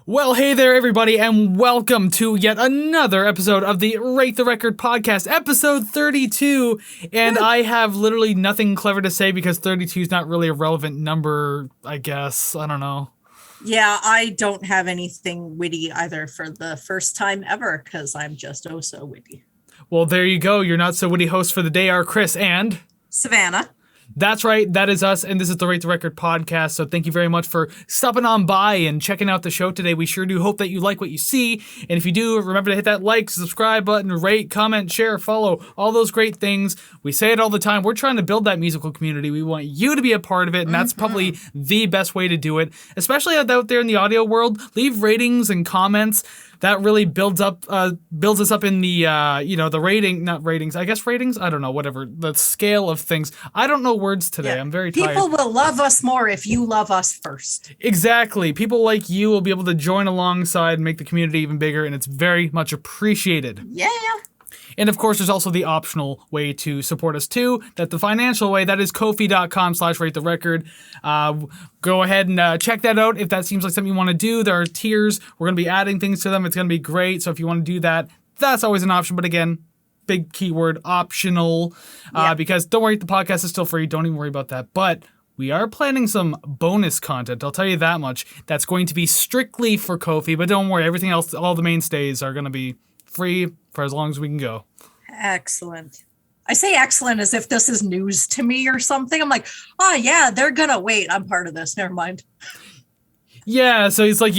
Well, hey there, everybody, and welcome to yet another episode of the Rate the Record podcast, episode 32. And I have literally nothing clever to say because 32 is not really a relevant number, I guess. I don't know. Yeah, I don't have anything witty either for the first time ever because I'm just oh so witty. Well, there you go. Your not so witty hosts for the day are Kris and Savannah. That's right, that is us, and this is the Rate the Record podcast, so thank you very much for stopping on by and checking out the show today. We sure do hope that you like what you see, and if you do, remember to hit that like, subscribe button, rate, comment, share, follow, all those great things. We say it all the time, we're trying to build that musical community. We want you to be a part of it, and that's probably the best way to do it, especially out there in the audio world. Leave ratings and comments. That really builds us up in the, the ratings. I don't know, whatever, the scale of things. I don't know words today. Yeah. I'm very tired. People will love us more if you love us first. Exactly. People like you will be able to join alongside and make the community even bigger, and it's very much appreciated. Yeah. And of course, there's also the optional way to support us too. That the financial way, that is Ko-fi.com/ratetherecord. Go ahead and check that out if that seems like something you want to do. There are tiers. We're going to be adding things to them. It's going to be great. So if you want to do that, that's always an option. But again, big keyword, optional. Because don't worry, the podcast is still free. Don't even worry about that. But we are planning some bonus content. I'll tell you that much. That's going to be strictly for Ko-fi. But don't worry, everything else, all the mainstays are going to be free for as long as we can go. Excellent. I say excellent as if this is news to me or something. I'm like, oh yeah, they're gonna wait. I'm part of this. Never mind. Yeah, so it's like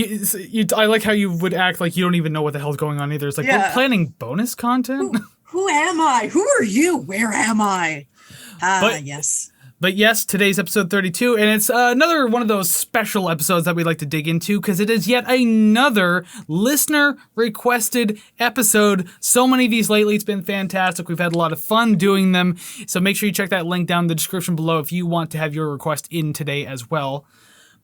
I like how you would act like you don't even know what the hell's going on either. It's like, we're planning bonus content? Who am I? Who are you? Where am I? Yes. But yes, today's episode 32, and it's another one of those special episodes that we like to dig into because it is yet another listener-requested episode. So many of these lately, it's been fantastic. We've had a lot of fun doing them, so make sure you check that link down in the description below if you want to have your request in today as well.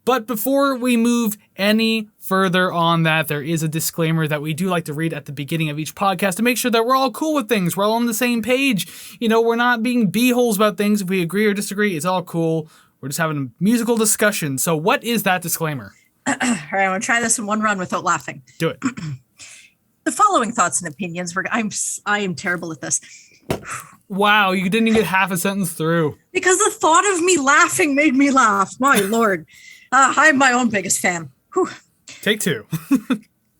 But before we move any further on that, there is a disclaimer that we do like to read at the beginning of each podcast to make sure that we're all cool with things. We're all on the same page. You know, we're not being b-holes about things. If we agree or disagree, it's all cool. We're just having a musical discussion. So what is that disclaimer? All right, I'm going to try this in one run without laughing. Do it. The following thoughts and opinions, I am terrible at this. Wow, you didn't even get half a sentence through. Because the thought of me laughing made me laugh. My Lord. I'm my own biggest fan. Whew. Take two.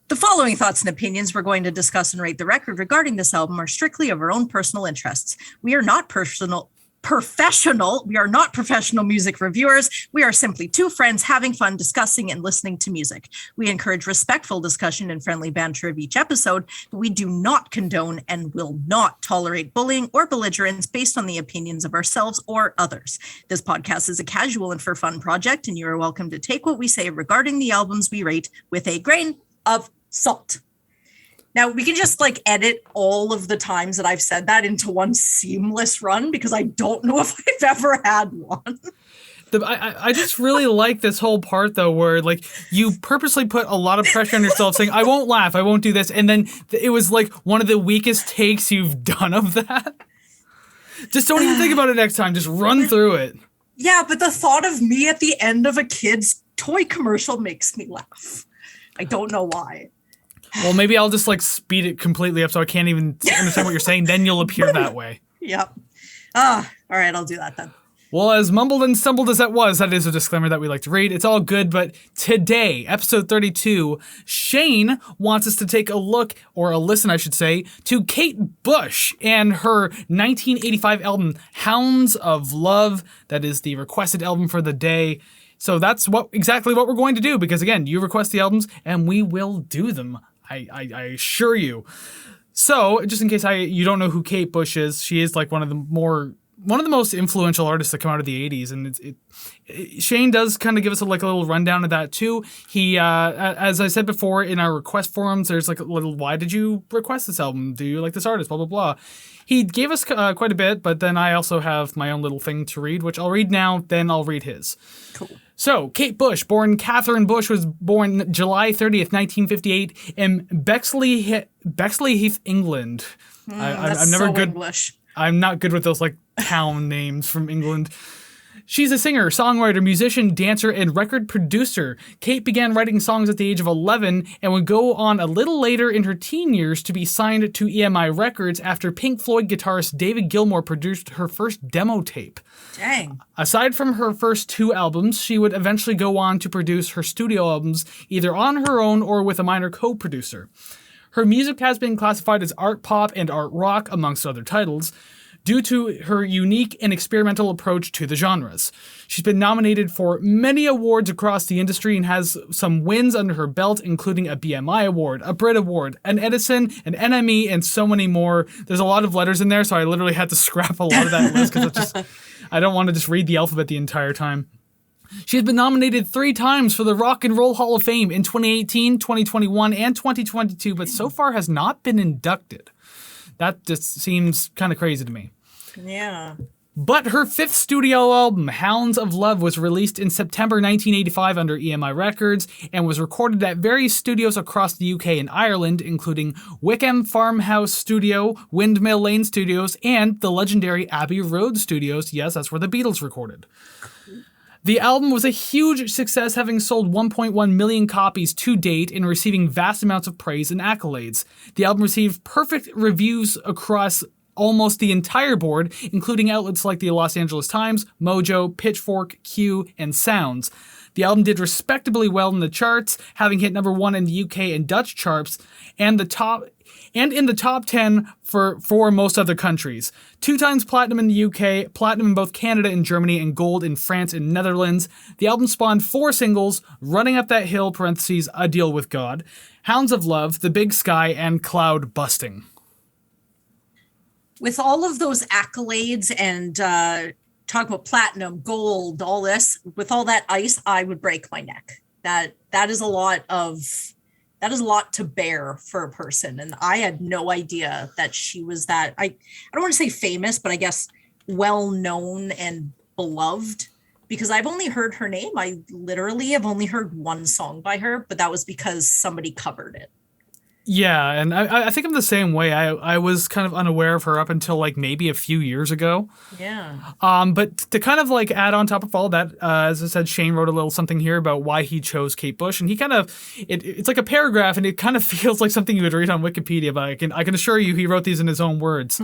The following thoughts and opinions we're going to discuss and rate the record regarding this album are strictly of our own personal interests. We are not professional. We are not professional music reviewers. We are simply two friends having fun discussing and listening to music. We encourage respectful discussion and friendly banter of each episode, but we do not condone and will not tolerate bullying or belligerence based on the opinions of ourselves or others. This podcast is a casual and for fun project, and you are welcome to take what we say regarding the albums we rate with a grain of salt. Now, we can just edit all of the times that I've said that into one seamless run because I don't know if I've ever had one. I just really like this whole part, though, where you purposely put a lot of pressure on yourself saying, I won't laugh, I won't do this. And then it was one of the weakest takes you've done of that. Just don't even think about it next time. Just run through it. Yeah, but the thought of me at the end of a kid's toy commercial makes me laugh. I don't know why. Well, maybe I'll just speed it completely up so I can't even understand what you're saying. Then you'll appear that way. Yep. All right, I'll do that then. Well, as mumbled and stumbled as that was, that is a disclaimer that we like to read. It's all good, but today, episode 32, Shane wants us to take a look, or a listen, I should say, to Kate Bush and her 1985 album, Hounds of Love. That is the requested album for the day. So that's exactly what we're going to do, because again, you request the albums, and we will do them. I assure you. So, just in case you don't know who Kate Bush is, she is one of the most influential artists that come out of the 80s, and Shane does kind of give us a little rundown of that too. He, as I said before in our request forums, there's a little, why did you request this album? Do you like this artist? Blah, blah, blah. He gave us quite a bit, but then I also have my own little thing to read, which I'll read now, then I'll read his. Cool. So, Kate Bush, born Catherine Bush, was born July 30th, 1958 in Bexley Heath, England. I'm never good. English. I'm not good with those town names from England. She's a singer, songwriter, musician, dancer, and record producer. Kate began writing songs at the age of 11 and would go on a little later in her teen years to be signed to EMI Records after Pink Floyd guitarist David Gilmour produced her first demo tape. Dang. Aside from her first 2 albums, she would eventually go on to produce her studio albums either on her own or with a minor co-producer. Her music has been classified as art pop and art rock, amongst other titles, due to her unique and experimental approach to the genres. She's been nominated for many awards across the industry and has some wins under her belt, including a BMI award, a Brit award, an Edison, an NME, and so many more. There's a lot of letters in there, so I literally had to scrap a lot of that list because I don't want to just read the alphabet the entire time. She has been nominated 3 times for the Rock and Roll Hall of Fame in 2018, 2021, and 2022, but so far has not been inducted. That just seems kind of crazy to me. Yeah. But her 5th studio album, Hounds of Love, was released in September 1985 under EMI Records and was recorded at various studios across the UK and Ireland, including Wickham Farmhouse Studio, Windmill Lane Studios, and the legendary Abbey Road Studios. Yes, that's where the Beatles recorded. The album was a huge success, having sold 1.1 million copies to date and receiving vast amounts of praise and accolades. The album received perfect reviews across almost the entire board, including outlets like the Los Angeles Times, Mojo, Pitchfork, Q, and Sounds. The album did respectably well in the charts, having hit number 1 in the UK and Dutch charts, and in the top 10 for most other countries. 2 times platinum in the UK, platinum in both Canada and Germany, and gold in France and Netherlands. The album spawned 4 singles: Running Up That Hill, parentheses, A Deal With God, Hounds of Love, The Big Sky, and Cloud Busting. With all of those accolades and talk about platinum, gold, all this, with all that ice, I would break my neck. That is a lot to bear for a person. And I had no idea that she was that, I don't want to say famous, but I guess well-known and beloved, because I've only heard her name. I literally have only heard 1 song by her, but that was because somebody covered it. Yeah, and I think I'm the same way. I was kind of unaware of her up until like maybe a few years ago. Yeah. But to kind of like add on top of all that, as I said, Shane wrote a little something here about why he chose Kate Bush, and he kind of it's like a paragraph, and it kind of feels like something you would read on Wikipedia. But I can assure you, he wrote these in his own words.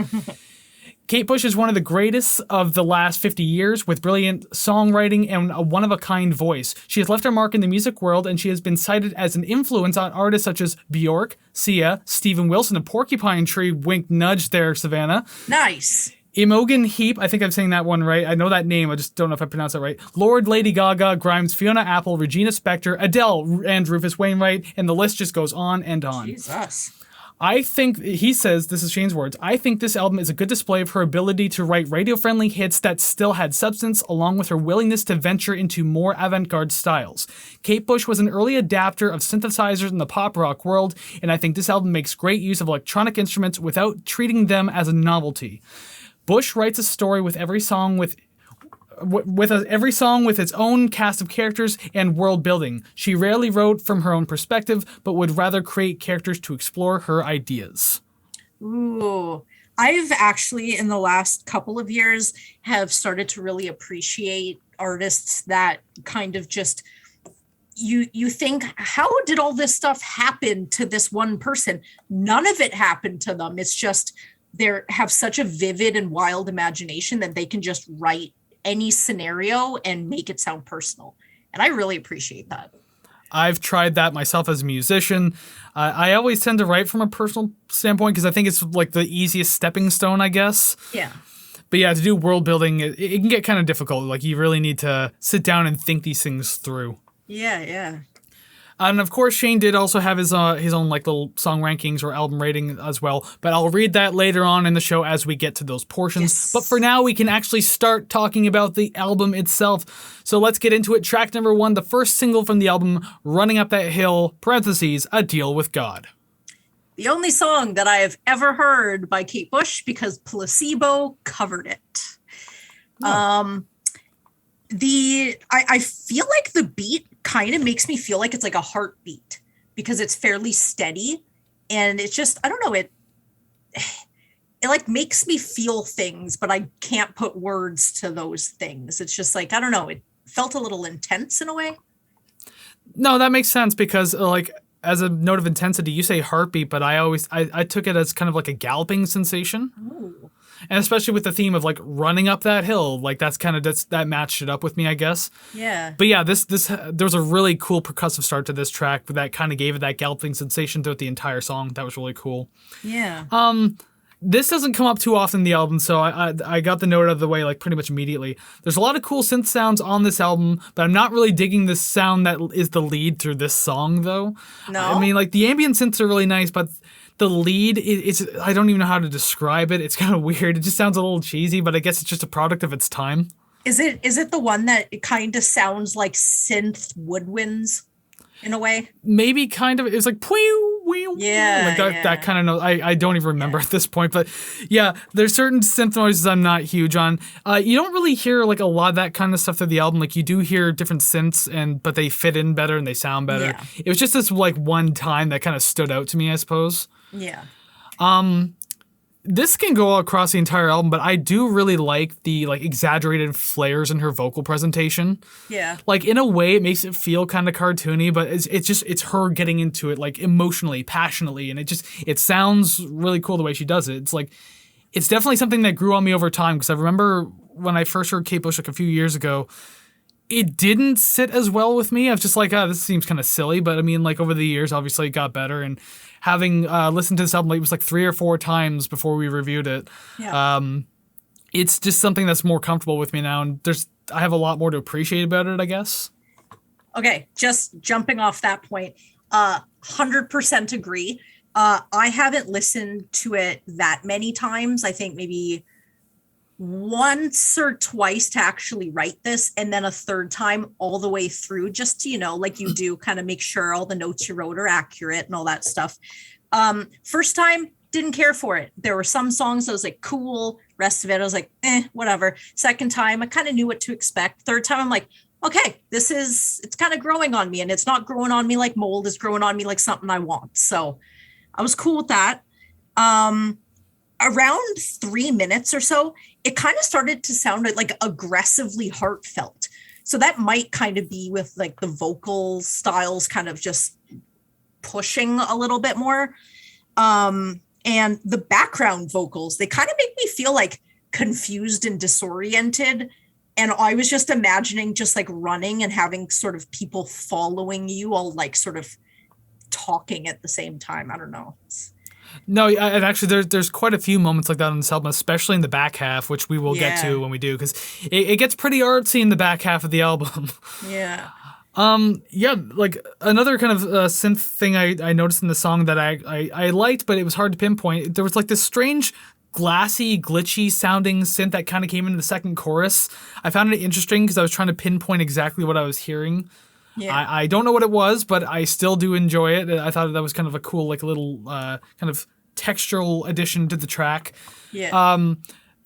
Kate Bush is one of the greatest of the last 50 years with brilliant songwriting and a one-of-a-kind voice. She has left her mark in the music world, and she has been cited as an influence on artists such as Bjork, Sia, Stephen Wilson of Porcupine Tree, wink nudge there, Savannah. Nice. Imogen Heap, I think I'm saying that one right. I know that name, I just don't know if I pronounced that right. Lord, Lady Gaga, Grimes, Fiona Apple, Regina Spektor, Adele, and Rufus Wainwright, and the list just goes on and on. Jesus. I think, he says, this is Shane's words, I think this album is a good display of her ability to write radio-friendly hits that still had substance, along with her willingness to venture into more avant-garde styles. Kate Bush was an early adapter of synthesizers in the pop rock world, and I think this album makes great use of electronic instruments without treating them as a novelty. Bush writes a story with every song with its own cast of characters and world building. She rarely wrote from her own perspective, but would rather create characters to explore her ideas. Ooh, I've actually, in the last couple of years, have started to really appreciate artists that kind of just, you think, how did all this stuff happen to this one person? None of it happened to them. It's just, they have such a vivid and wild imagination that they can just write any scenario and make it sound personal. And I really appreciate that. I've tried that myself as a musician. I always tend to write from a personal standpoint because I think it's like the easiest stepping stone, I guess. Yeah. But yeah, to do world building, it can get kind of difficult. Like you really need to sit down and think these things through. Yeah, yeah. And of course, Shane did also have his own like little song rankings or album rating as well. But I'll read that later on in the show as we get to those portions. Yes. But for now, we can actually start talking about the album itself. So let's get into it. Track number 1, the first single from the album, Running Up That Hill, parentheses, A Deal With God. The only song that I have ever heard by Kate Bush because Placebo covered it. Oh. I feel like the beat kind of makes me feel like it's like a heartbeat because it's fairly steady, and it's just, I don't know, it like makes me feel things, but I can't put words to those things. It's just like, I don't know, it felt a little intense in a way. No, that makes sense because like as a note of intensity, you say heartbeat, but I took it as kind of like a galloping sensation. Ooh. And especially with the theme of like running up that hill, like that matched it up with me, I guess. Yeah. But yeah, this there was a really cool percussive start to this track that kind of gave it that galloping sensation throughout the entire song. That was really cool. Yeah. This doesn't come up too often in the album, so I got the note out of the way like pretty much immediately. There's a lot of cool synth sounds on this album, but I'm not really digging this sound that is the lead through this song though. No. I mean, like the ambient synths are really nice, but the lead, it's I don't even know how to describe it. It's kind of weird. It just sounds a little cheesy, but I guess it's just a product of its time. Is it the one that it kind of sounds like synth woodwinds in a way? Maybe kind of. It was like pew, pew, yeah, like that kind of noise. I don't even remember at this point, but yeah, there's certain synth noises I'm not huge on. You don't really hear like a lot of that kind of stuff through the album. Like you do hear different synths, but they fit in better and they sound better. Yeah. It was just this like one time that kind of stood out to me, I suppose. Yeah. This can go all across the entire album, but I do really like the like exaggerated flares in her vocal presentation. Yeah. Like in a way, it makes it feel kind of cartoony, but it's her getting into it like emotionally, passionately, and it sounds really cool the way she does it. It's like it's definitely something that grew on me over time because I remember when I first heard Kate Bush like a few years ago. It didn't sit as well with me. I was just like, this seems kind of silly. But I mean, like over the years, obviously it got better. And having listened to this album, like, it was like 3 or 4 times before we reviewed it. Yeah. It's just something that's more comfortable with me now. And I have a lot more to appreciate about it, I guess. Okay, just jumping off that point, 100% agree. I haven't listened to it that many times. I think maybe once or twice to actually write this, and then a third time all the way through, just to, like you do, kind of make sure all the notes you wrote are accurate and all that stuff. First time, didn't care for it. There were some songs I was like, cool. Rest of it, I was like, whatever. Second time, I kind of knew what to expect. Third time, I'm like, okay, it's kind of growing on me, and it's not growing on me like mold, it's growing on me like something I want. So I was cool with that. Around 3 minutes or so, it kind of started to sound like aggressively heartfelt. So that might kind of be with like the vocal styles kind of just pushing a little bit more. And the background vocals, they kind of make me feel like confused and disoriented. And I was just imagining just like running and having sort of people following you all like sort of talking at the same time. I don't know. No, and actually, there's quite a few moments like that on this album, especially in the back half, which we will get to when we do, because it gets pretty artsy in the back half of the album. Yeah. Like another kind of synth thing I noticed in the song that I liked, but it was hard to pinpoint. There was like this strange glassy, glitchy sounding synth that kind of came into the second chorus. I found it interesting because I was trying to pinpoint exactly what I was hearing. Yeah. I don't know what it was, but I still do enjoy it. I thought that was kind of a cool, like, little kind of textural addition to the track. Yeah.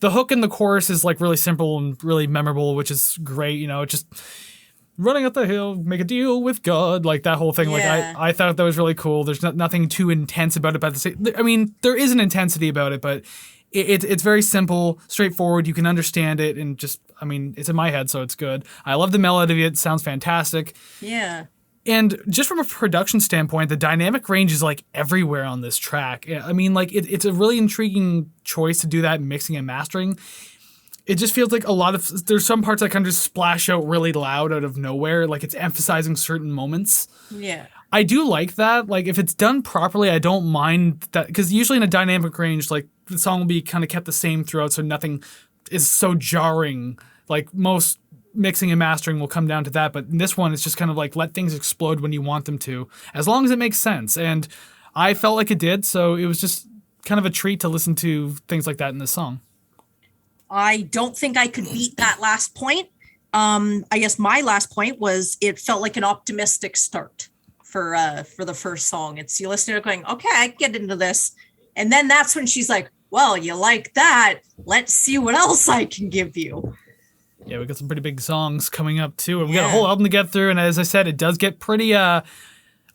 The hook in the chorus is like really simple and really memorable, which is great. Just running up the hill, make a deal with God, like that whole thing. Yeah. Like I thought that was really cool. There's nothing too intense about it. But I mean, there is an intensity about it, but it's very simple, straightforward. You can understand it, and just, I mean, it's in my head, so it's good. I love the melody. It sounds fantastic. Yeah. And just from a production standpoint, the dynamic range is like everywhere on this track. I mean, like it's a really intriguing choice to do that mixing and mastering. It just feels like there's some parts that kind of just splash out really loud out of nowhere. Like it's emphasizing certain moments. Yeah. I do like that. Like if it's done properly, I don't mind that, because usually in a dynamic range, like the song will be kind of kept the same throughout, so nothing is so jarring. Like most mixing and mastering will come down to that, but in this one, it's just kind of like let things explode when you want them to, as long as it makes sense. And I felt like it did, so it was just kind of a treat to listen to things like that in this song. I don't think I could beat that last point. I guess my last point was it felt like an optimistic start for the first song. It's you listening to it going, okay, I can get into this. And then that's when she's like, well, you like that. Let's see what else I can give you. Yeah, we got some pretty big songs coming up too. And we got a whole album to get through. And as I said, it does get pretty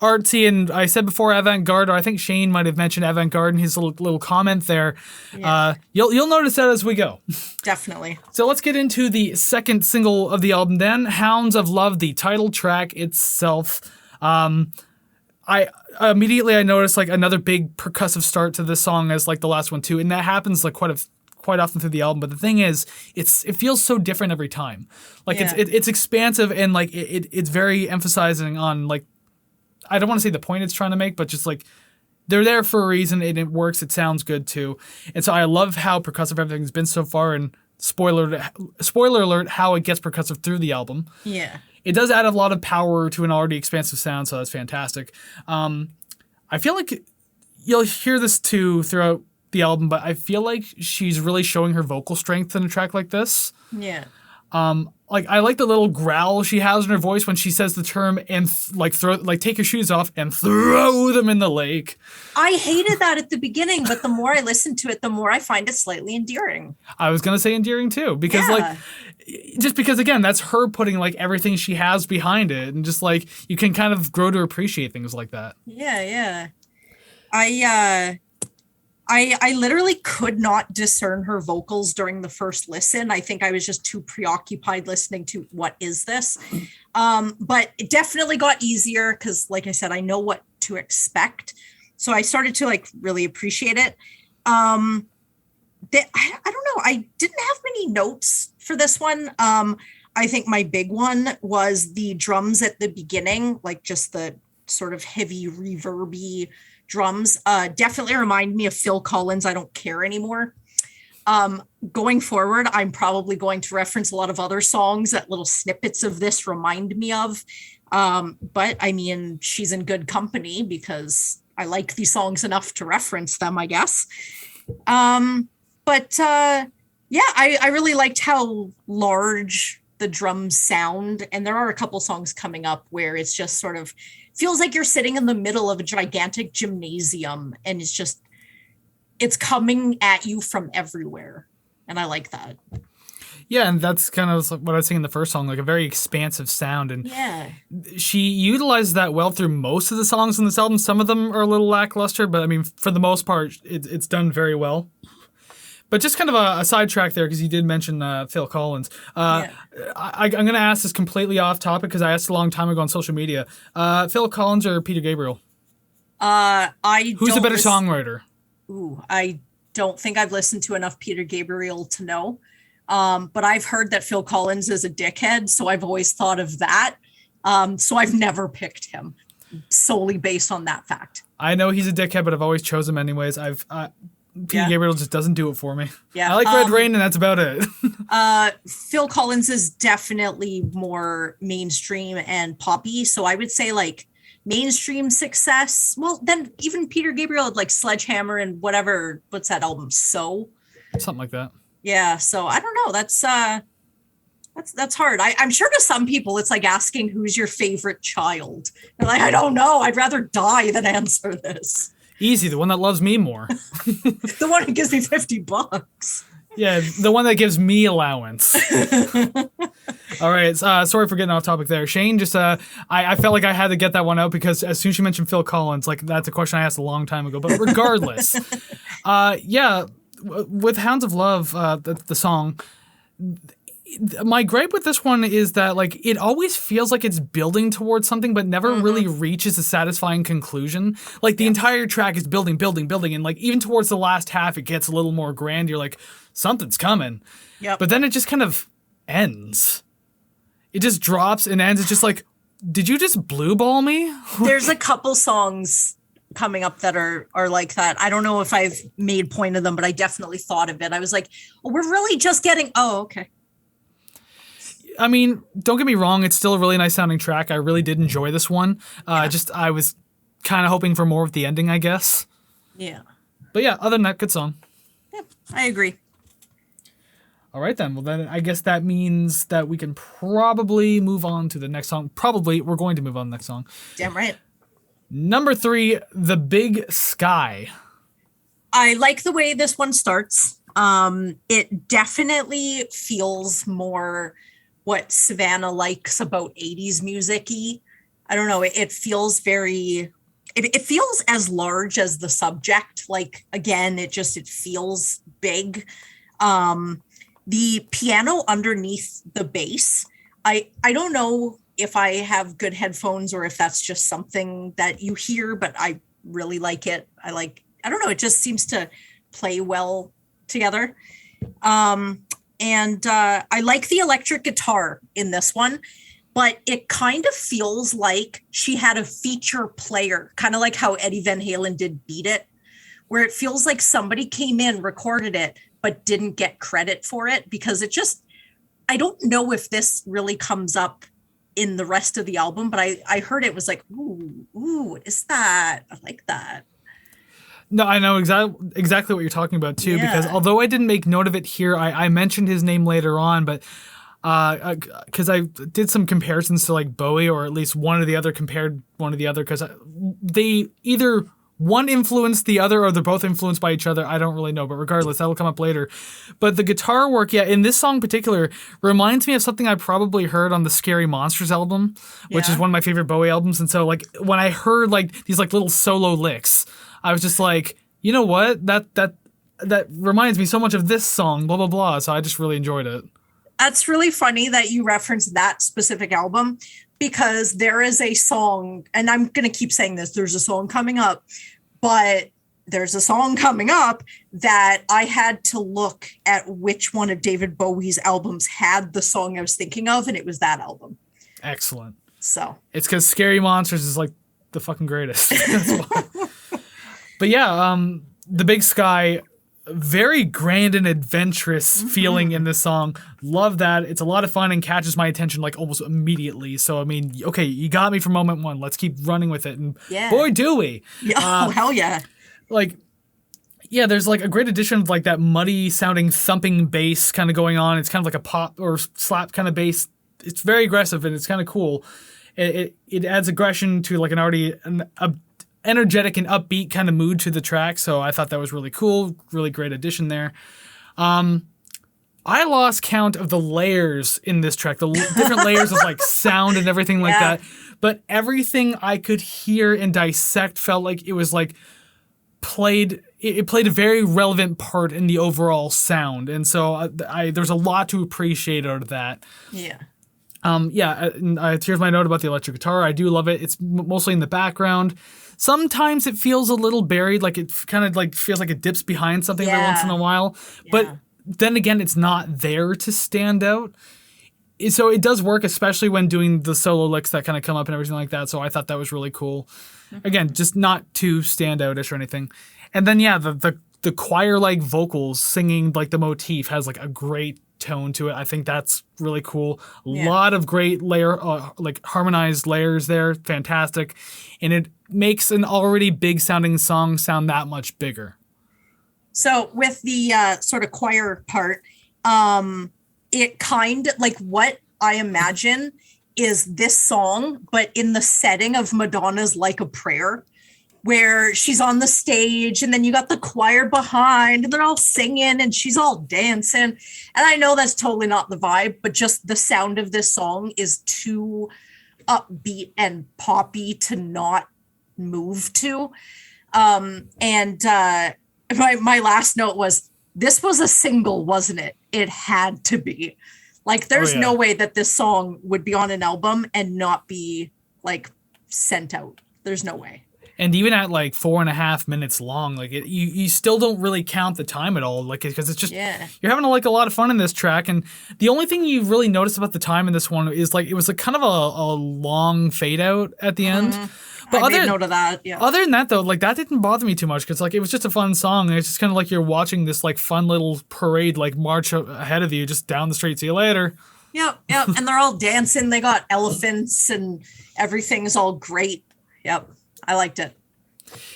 artsy, and I said before avant-garde, or I think Shane might have mentioned avant-garde in his little comment there. Yeah. You'll notice that as we go. Definitely. So let's get into the second single of the album then, Hounds of Love, the title track itself. I immediately noticed like another big percussive start to this song as like the last one too, and that happens like quite often through the album. But the thing is, it feels so different every time. Like it's expansive, and like it's very emphasizing on like, I don't want to say the point it's trying to make, but just like they're there for a reason, and it works. It sounds good too, and so I love how percussive everything's been so far. And spoiler alert, how it gets percussive through the album. Yeah. It does add a lot of power to an already expansive sound, so that's fantastic. I feel like you'll hear this too throughout the album, but I feel like she's really showing her vocal strength in a track like this. Yeah. Like I like the little growl she has in her voice when she says the term and take your shoes off and throw them in the lake. I hated that at the beginning, but the more I listen to it, the more I find it slightly endearing. I was gonna say endearing too, because because again, that's her putting like everything she has behind it, and just like you can kind of grow to appreciate things like that. Yeah. I literally could not discern her vocals during the first listen. I think I was just too preoccupied listening to what is this. But it definitely got easier because, like I said, I know what to expect. So I started to like really appreciate it. I don't know. I didn't have many notes for this one. I think my big one was the drums at the beginning, like just the sort of heavy reverby drums. Definitely remind me of Phil Collins' I Don't Care Anymore. Going forward, I'm probably going to reference a lot of other songs that little snippets of this remind me of. But I mean, she's in good company because I like these songs enough to reference them, I guess. I really liked how large the drums sound. And there are a couple songs coming up where it's just sort of feels like you're sitting in the middle of a gigantic gymnasium, and it's coming at you from everywhere. And I like that. Yeah, and that's kind of what I was saying in the first song, like a very expansive sound. And yeah, she utilizes that well through most of the songs in this album. Some of them are a little lackluster, but I mean, for the most part, it's done very well. But just kind of a sidetrack there, because you did mention Phil Collins. I'm going to ask this completely off topic because I asked a long time ago on social media. Phil Collins or Peter Gabriel? Who's a better songwriter? I don't think I've listened to enough Peter Gabriel to know. But I've heard that Phil Collins is a dickhead, so I've always thought of that. So I've never picked him solely based on that fact. I know he's a dickhead, but I've always chosen him anyways. Peter Gabriel just doesn't do it for me. Yeah, I like Red Rain, and that's about it. Phil Collins is definitely more mainstream and poppy, so I would say like mainstream success. Well, then even Peter Gabriel had like Sledgehammer and what's that album? Something like that. Yeah, so I don't know. That's hard. I'm sure to some people it's like asking who's your favorite child. They're like, I don't know. I'd rather die than answer this. Easy, the one that loves me more. The one who gives me $50. Yeah, the one that gives me allowance. All right, sorry for getting off topic there. Shane, just I felt like I had to get that one out because as soon as you mentioned Phil Collins, like that's a question I asked a long time ago. But regardless, with Hounds of Love, the song, my gripe with this one is that like it always feels like it's building towards something but never really reaches a satisfying conclusion. Like the entire track is building, and like even towards the last half it gets a little more grand. You're like, something's coming. Yep. But then it just kind of ends. It just drops and ends. It's just like, did you just blue ball me? There's a couple songs coming up that are like that. I don't know if I've made point of them, but I definitely thought of it. I was like, oh, we're really just getting, oh, okay. I mean, don't get me wrong. It's still a really nice sounding track. I really did enjoy this one. I was kind of hoping for more of the ending, I guess. Yeah. But yeah, other than that, good song. Yeah, I agree. All right, then. Well, then I guess that means that we can probably move on to the next song. Probably, we're going to move on to the next song. Damn right. Number 3, The Big Sky. I like the way this one starts. It definitely feels more what Savannah likes about 80s music-y. I don't know, it feels very, it feels as large as the subject. Like, again, it feels big. The piano underneath the bass, I don't know if I have good headphones or if that's just something that you hear, but I really like it. I don't know, it just seems to play well together. And I like the electric guitar in this one, but it kind of feels like she had a feature player, kind of like how Eddie Van Halen did Beat It, where it feels like somebody came in, recorded it, but didn't get credit for it, because I don't know if this really comes up in the rest of the album, but I heard it was like, ooh, what is that? I like that. No, I know exactly what you're talking about too, because although I didn't make note of it here, I mentioned his name later on, but because I did some comparisons to like Bowie, or at least one or the other compared one to the other, because they either one influenced the other or they're both influenced by each other. I don't really know, but regardless, that'll come up later. But the guitar work, in this song in particular, reminds me of something I probably heard on the Scary Monsters album, which is one of my favorite Bowie albums. And so like when I heard like these like little solo licks, I was just like, you know what? That reminds me so much of this song, blah, blah, blah. So I just really enjoyed it. That's really funny that you referenced that specific album, because there is a song, and I'm going to keep saying this, there's a song coming up, but there's a song coming up that I had to look at which one of David Bowie's albums had the song I was thinking of, and it was that album. Excellent. So it's because Scary Monsters is like the fucking greatest. That's why. But the Big Sky, very grand and adventurous feeling in this song. Love that. It's a lot of fun and catches my attention like almost immediately. So, I mean, okay, you got me from moment one. Let's keep running with it. And boy, do we. Yeah. Hell yeah. Like, yeah, there's like a great addition of like that muddy sounding thumping bass kind of going on. It's kind of like a pop or slap kind of bass. It's very aggressive and it's kind of cool. It adds aggression to like an energetic and upbeat kind of mood to the track. So I thought that was really cool. Really great addition there. I lost count of the layers in this track, the different layers of like sound and everything like that. But everything I could hear and dissect felt like it was like it played a very relevant part in the overall sound. And so there's a lot to appreciate out of that. Yeah. Here's my note about the electric guitar. I do love it. It's mostly in the background. Sometimes it feels a little buried, like it kind of like feels like it dips behind something every once in a while. Yeah. But then again, it's not there to stand out. So it does work, especially when doing the solo licks that kind of come up and everything like that. So I thought that was really cool. Again, just not too standoutish or anything. And then the choir-like vocals singing like the motif has like a great tone to it. I think that's really cool. A lot of great like harmonized layers there. Fantastic. And it makes an already big sounding song sound that much bigger. So with the sort of choir part, it kind of like what I imagine is this song, but in the setting of Madonna's Like a Prayer, where she's on the stage and then you got the choir behind and they're all singing and she's all dancing. And I know that's totally not the vibe, but just the sound of this song is too upbeat and poppy to not move to. My last note was, this was a single, wasn't it? It had to be. Like, there's no way that this song would be on an album and not be like sent out. There's no way. And even at like 4.5 minutes long, like you still don't really count the time at all, like because it's just you're having like a lot of fun in this track. And the only thing you really notice about the time in this one is like it was like kind of a long fade out at the end. But I made note of that. Yeah. Other than that, though, like that didn't bother me too much because like it was just a fun song. And it's just kind of like you're watching this like fun little parade like march ahead of you just down the street. See you later. Yep. And they're all dancing. They got elephants and everything's all great. Yep. I liked it.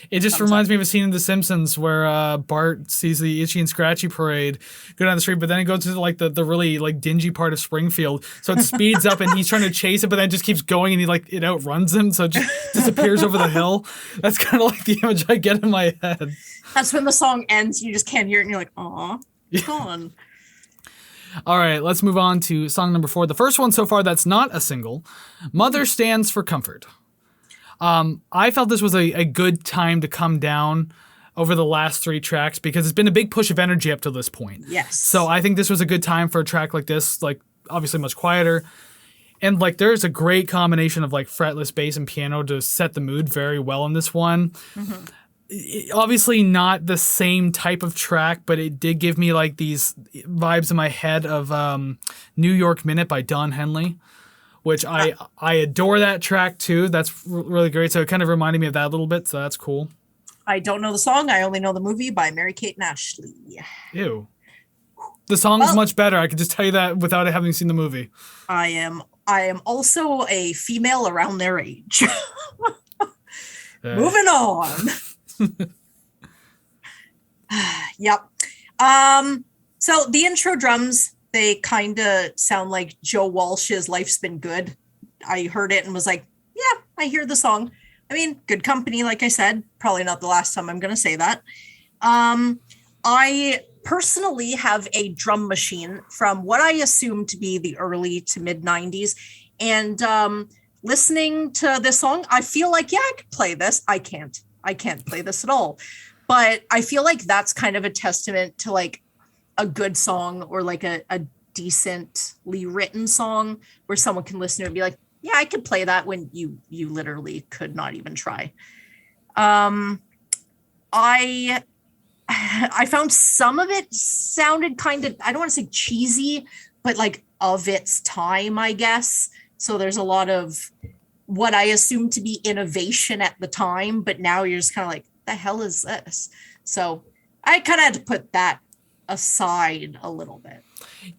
It just reminds me of a scene in The Simpsons where Bart sees the Itchy and Scratchy parade go down the street, but then it goes to like the really like dingy part of Springfield. So it speeds up and he's trying to chase it, but then it just keeps going and it outruns him. So it just disappears over the hill. That's kind of like the image I get in my head. That's when the song ends. You just can't hear it and you're like, aw, come on. All right, let's move on to song number 4. The first one so far that's not a single. Mother Stands for Comfort. I felt this was a good time to come down over the last 3 tracks because it's been a big push of energy up to this point. Yes. So I think this was a good time for a track like this, like obviously much quieter. And like there's a great combination of like fretless bass and piano to set the mood very well in this one. Obviously not the same type of track, but it did give me like these vibes in my head of New York Minute by Don Henley, which I adore that track too. That's really great. So it kind of reminded me of that a little bit. So that's cool. I don't know the song. I only know the movie by Mary-Kate and Ashley. Ew. The song's much better. I could just tell you that without having seen the movie. I am also a female around their age. Moving on. Yep. So the intro drums, they kind of sound like Joe Walsh's Life's Been Good. I heard it and was like, yeah, I hear the song. I mean, good company, like I said. Probably not the last time I'm going to say that. I personally have a drum machine from what I assume to be the early to mid 90s. And listening to this song, I feel like, yeah, I could play this. I can't play this at all. But I feel like that's kind of a testament to like a good song or like a decently written song where someone can listen to it and be like, yeah, I could play that when you literally could not even try. I found some of it sounded kind of, I don't want to say cheesy, but like of its time, I guess. So there's a lot of what I assume to be innovation at the time, but now you're just kind of like, the hell is this? So I kind of had to put that aside a little bit.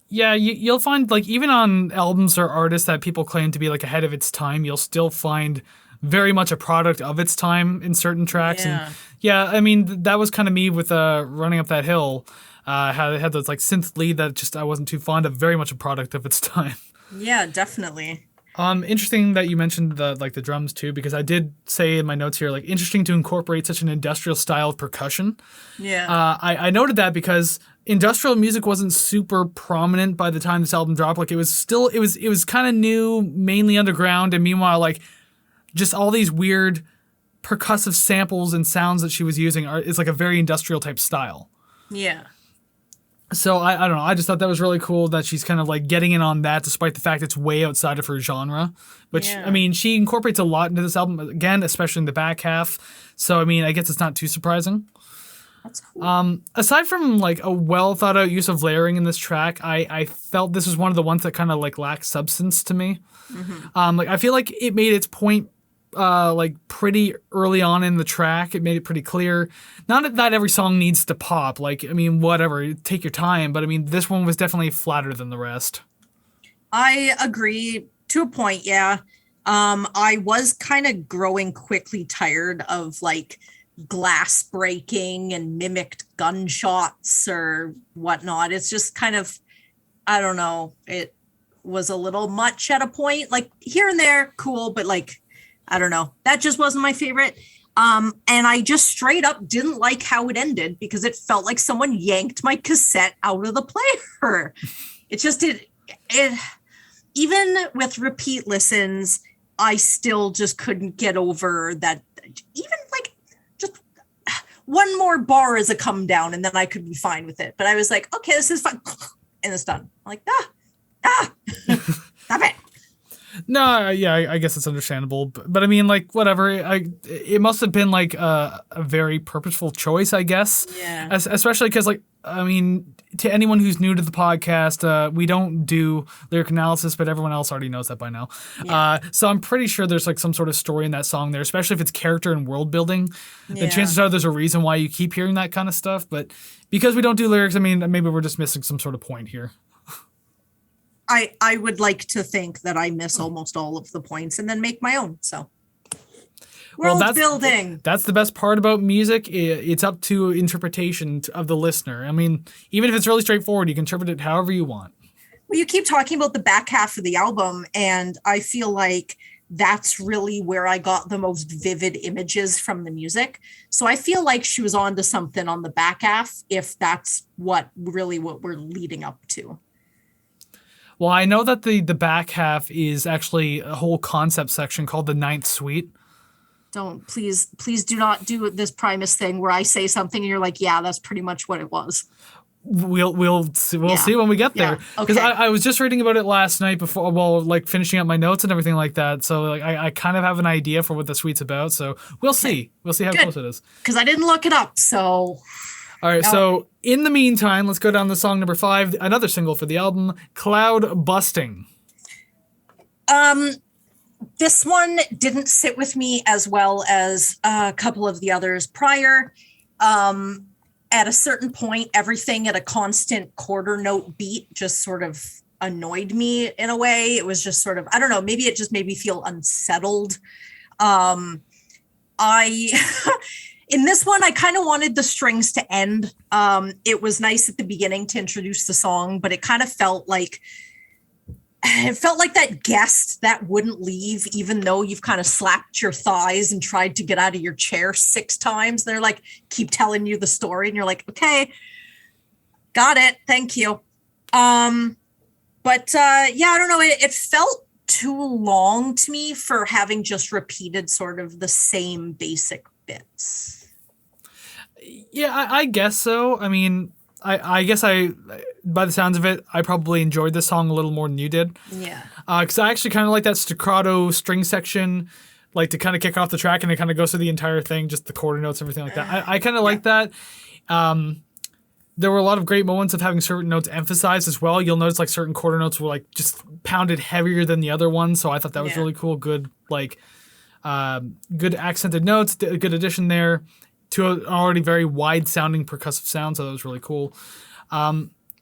Yeah, you'll find like even on albums or artists that people claim to be like ahead of its time, you'll still find very much a product of its time in certain tracks. Yeah. And yeah, I mean, that was kind of me with Running Up That Hill. How it had those like synth lead that just I wasn't too fond of, very much a product of its time. Yeah, definitely. Interesting that you mentioned the drums too, because I did say in my notes here, like interesting to incorporate such an industrial style of percussion. Yeah. I noted that because industrial music wasn't super prominent by the time this album dropped. Like it was kind of new, mainly underground, and meanwhile, like just all these weird percussive samples and sounds that she was using is like a very industrial type style. Yeah. So I don't know. I just thought that was really cool that she's kind of like getting in on that, despite the fact it's way outside of her genre. Which Yeah. I mean, she incorporates a lot into this album again, especially in the back half. So I mean, I guess it's not too surprising. That's cool. Aside from like a well thought out use of layering in this track, I felt this was one of the ones that kind of like lacked substance to me. Like I feel like it made its point like pretty early on in the track. It made it pretty clear. Not that every song needs to pop. Like, I mean, whatever, take your time. But I mean, this one was definitely flatter than the rest. I agree to a point. Yeah. I was kind of growing quickly tired of like glass breaking and mimicked gunshots or whatnot. It's just kind of, I don't know. It was a little much at a point, like here and there, cool. But like, I don't know. That just wasn't my favorite. And I just straight up didn't like how it ended because it felt like someone yanked my cassette out of the player. It just did. It even with repeat listens, I still just couldn't get over that. Even like just one more bar as a come down, and then I could be fine with it. But I was like, okay, this is fine, and it's done. I'm like, stop it. No, yeah, I guess it's understandable, but I mean, like, whatever. It must have been like a very purposeful choice, I guess. Yeah. Especially because, like, I mean, to anyone who's new to the podcast, we don't do lyric analysis, but everyone else already knows that by now. Yeah. So I'm pretty sure there's like some sort of story in that song there, especially if it's character and world building. Yeah. And chances are there's a reason why you keep hearing that kind of stuff. But because we don't do lyrics, I mean, maybe we're just missing some sort of point here. I would like to think that I miss almost all of the points and then make my own. So world building. That's the best part about music. It's up to interpretation of the listener. I mean, even if it's really straightforward, you can interpret it however you want. Well, you keep talking about the back half of the album, and I feel like that's really where I got the most vivid images from the music. So I feel like she was on to something on the back half, if that's what we're leading up to. Well, I know that the back half is actually a whole concept section called the Ninth Suite. Don't please do not do this Primus thing where I say something and you're like, yeah, that's pretty much what it was. We'll see when we get there. Because I was just reading about it last night before, like finishing up my notes and everything like that. So like I kind of have an idea for what the suite's about. So we'll see. We'll see how close it is. Because I didn't look it up. So all right. So in the meantime, let's go down to song number 5, another single for the album, Cloud Busting. This one didn't sit with me as well as a couple of the others prior. At a certain point, everything at a constant quarter note beat just sort of annoyed me in a way. It was just sort of, I don't know, maybe it just made me feel unsettled. In this one, I kind of wanted the strings to end. It was nice at the beginning to introduce the song, but it kind of felt like that guest that wouldn't leave, even though you've kind of slapped your thighs and tried to get out of your chair 6 times. They're like, keep telling you the story. And you're like, okay, got it. Thank you. I don't know. It felt too long to me for having just repeated sort of the same basic bits. Yeah, I guess so. I mean, I guess by the sounds of it, I probably enjoyed this song a little more than you did. Yeah. Because I actually kind of like that staccato string section, like to kind of kick off the track, and it kind of goes through the entire thing, just the quarter notes, everything like that. I kind of like that. There were a lot of great moments of having certain notes emphasized as well. You'll notice like certain quarter notes were like just pounded heavier than the other ones, so I thought that was really cool. Good good accented notes, a good addition there to an already very wide sounding percussive sound, so that was really cool.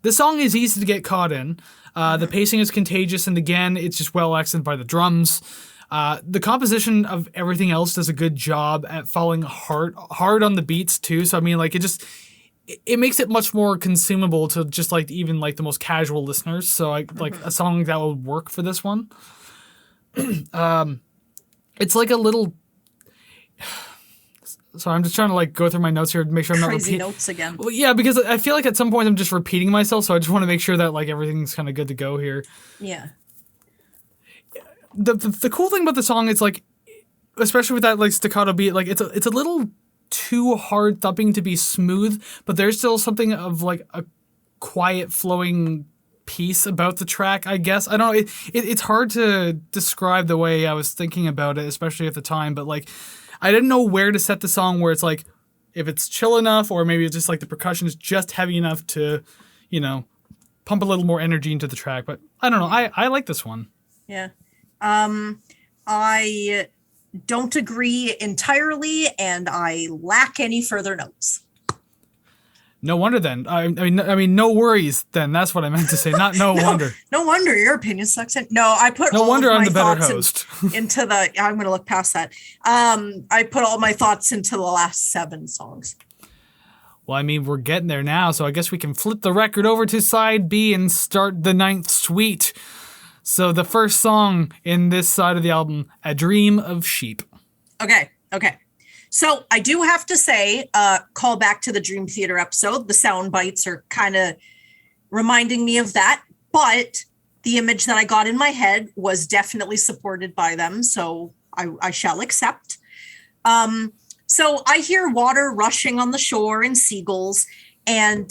This song is easy to get caught in. The pacing is contagious, and again, it's just well accented by the drums. The composition of everything else does a good job at falling hard on the beats too. So I mean, like it makes it much more consumable to just like even like the most casual listeners. So like a song that would work for this one. It's like a little. So I'm just trying to like go through my notes here to make sure I'm not crazy notes again. Well, yeah, because I feel like at some point I'm just repeating myself, so I just want to make sure that like everything's kind of good to go here. Yeah. The cool thing about the song is like, especially with that like staccato beat, like it's a little too hard thumping to be smooth, but there's still something of like a quiet flowing piece about the track, I guess. I don't know. It's hard to describe the way I was thinking about it, especially at the time, but like I didn't know where to set the song where it's like, if it's chill enough, or maybe it's just like the percussion is just heavy enough to, pump a little more energy into the track. But I don't know. I like this one. Yeah. I don't agree entirely, and I lack any further notes. No wonder then. I mean, no worries then. That's what I meant to say. Not no wonder. No wonder your opinion sucks. No, I put no all wonder of my I'm the better thoughts host. into the. I'm going to look past that. I put all my thoughts into the last 7 songs. Well, I mean, we're getting there now, so I guess we can flip the record over to side B and start the 9th suite. So the first song in this side of the album, A Dream of Sheep. Okay. So I do have to say, call back to the Dream Theater episode. The sound bites are kind of reminding me of that, but the image that I got in my head was definitely supported by them. So I shall accept. So I hear water rushing on the shore and seagulls, and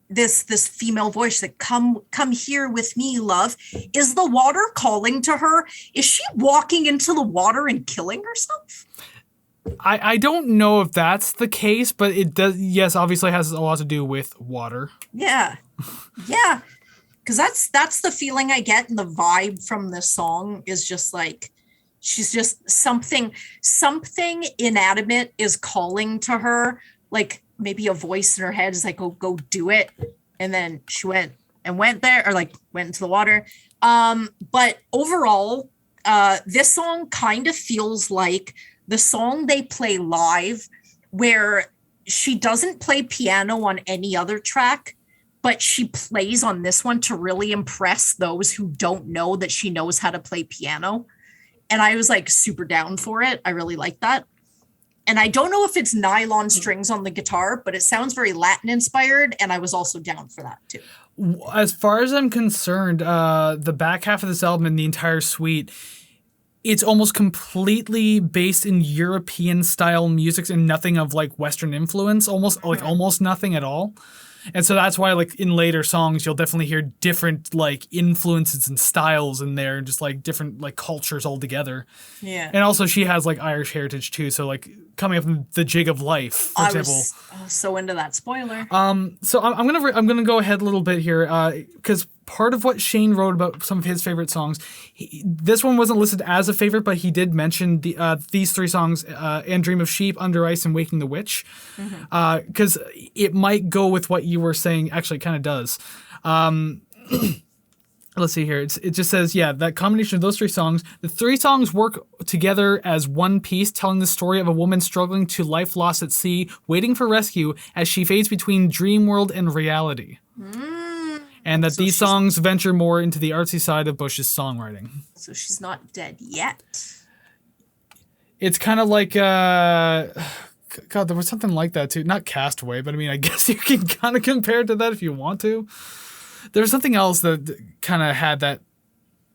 this female voice that come here with me, love. Is the water calling to her? Is she walking into the water and killing herself? I don't know if that's the case, but it does. Yes, obviously has a lot to do with water. Yeah. Because that's the feeling I get, and the vibe from this song is just like she's just something inanimate is calling to her, like maybe a voice in her head is like, go do it, and then she went there, or like went into the water. But overall, this song kind of feels like the song they play live, where she doesn't play piano on any other track, but she plays on this one to really impress those who don't know that she knows how to play piano. And I was like super down for it. I really like that. And I don't know if it's nylon strings on the guitar, but it sounds very Latin inspired. And I was also down for that too. As far as I'm concerned, the back half of this album and the entire suite, it's almost completely based in European style music and nothing of like Western influence, almost nothing at all. And so that's why, like, in later songs, you'll definitely hear different, like, influences and styles in there, just, like, different, like, cultures altogether. Yeah. And also, she has, like, Irish heritage, too. So, like, coming up from the Jig of Life, for example. I was so into that spoiler. So I'm gonna go ahead a little bit here, because part of what Shane wrote about some of his favorite songs, this one wasn't listed as a favorite, but he did mention these three songs, And Dream of Sheep, Under Ice, and Waking the Witch, because it might go with what you were saying. Actually, it kind of does. Let's see here. It just says, yeah, that combination of those three songs, the three songs work together as one piece, telling the story of a woman struggling to life lost at sea, waiting for rescue as she fades between dream world and reality. And that these songs venture more into the artsy side of Bush's songwriting. So she's not dead yet. It's kind of like, God, there was something like that too. Not Castaway, but I mean, I guess you can kind of compare it to that if you want to. There's something else that kind of had that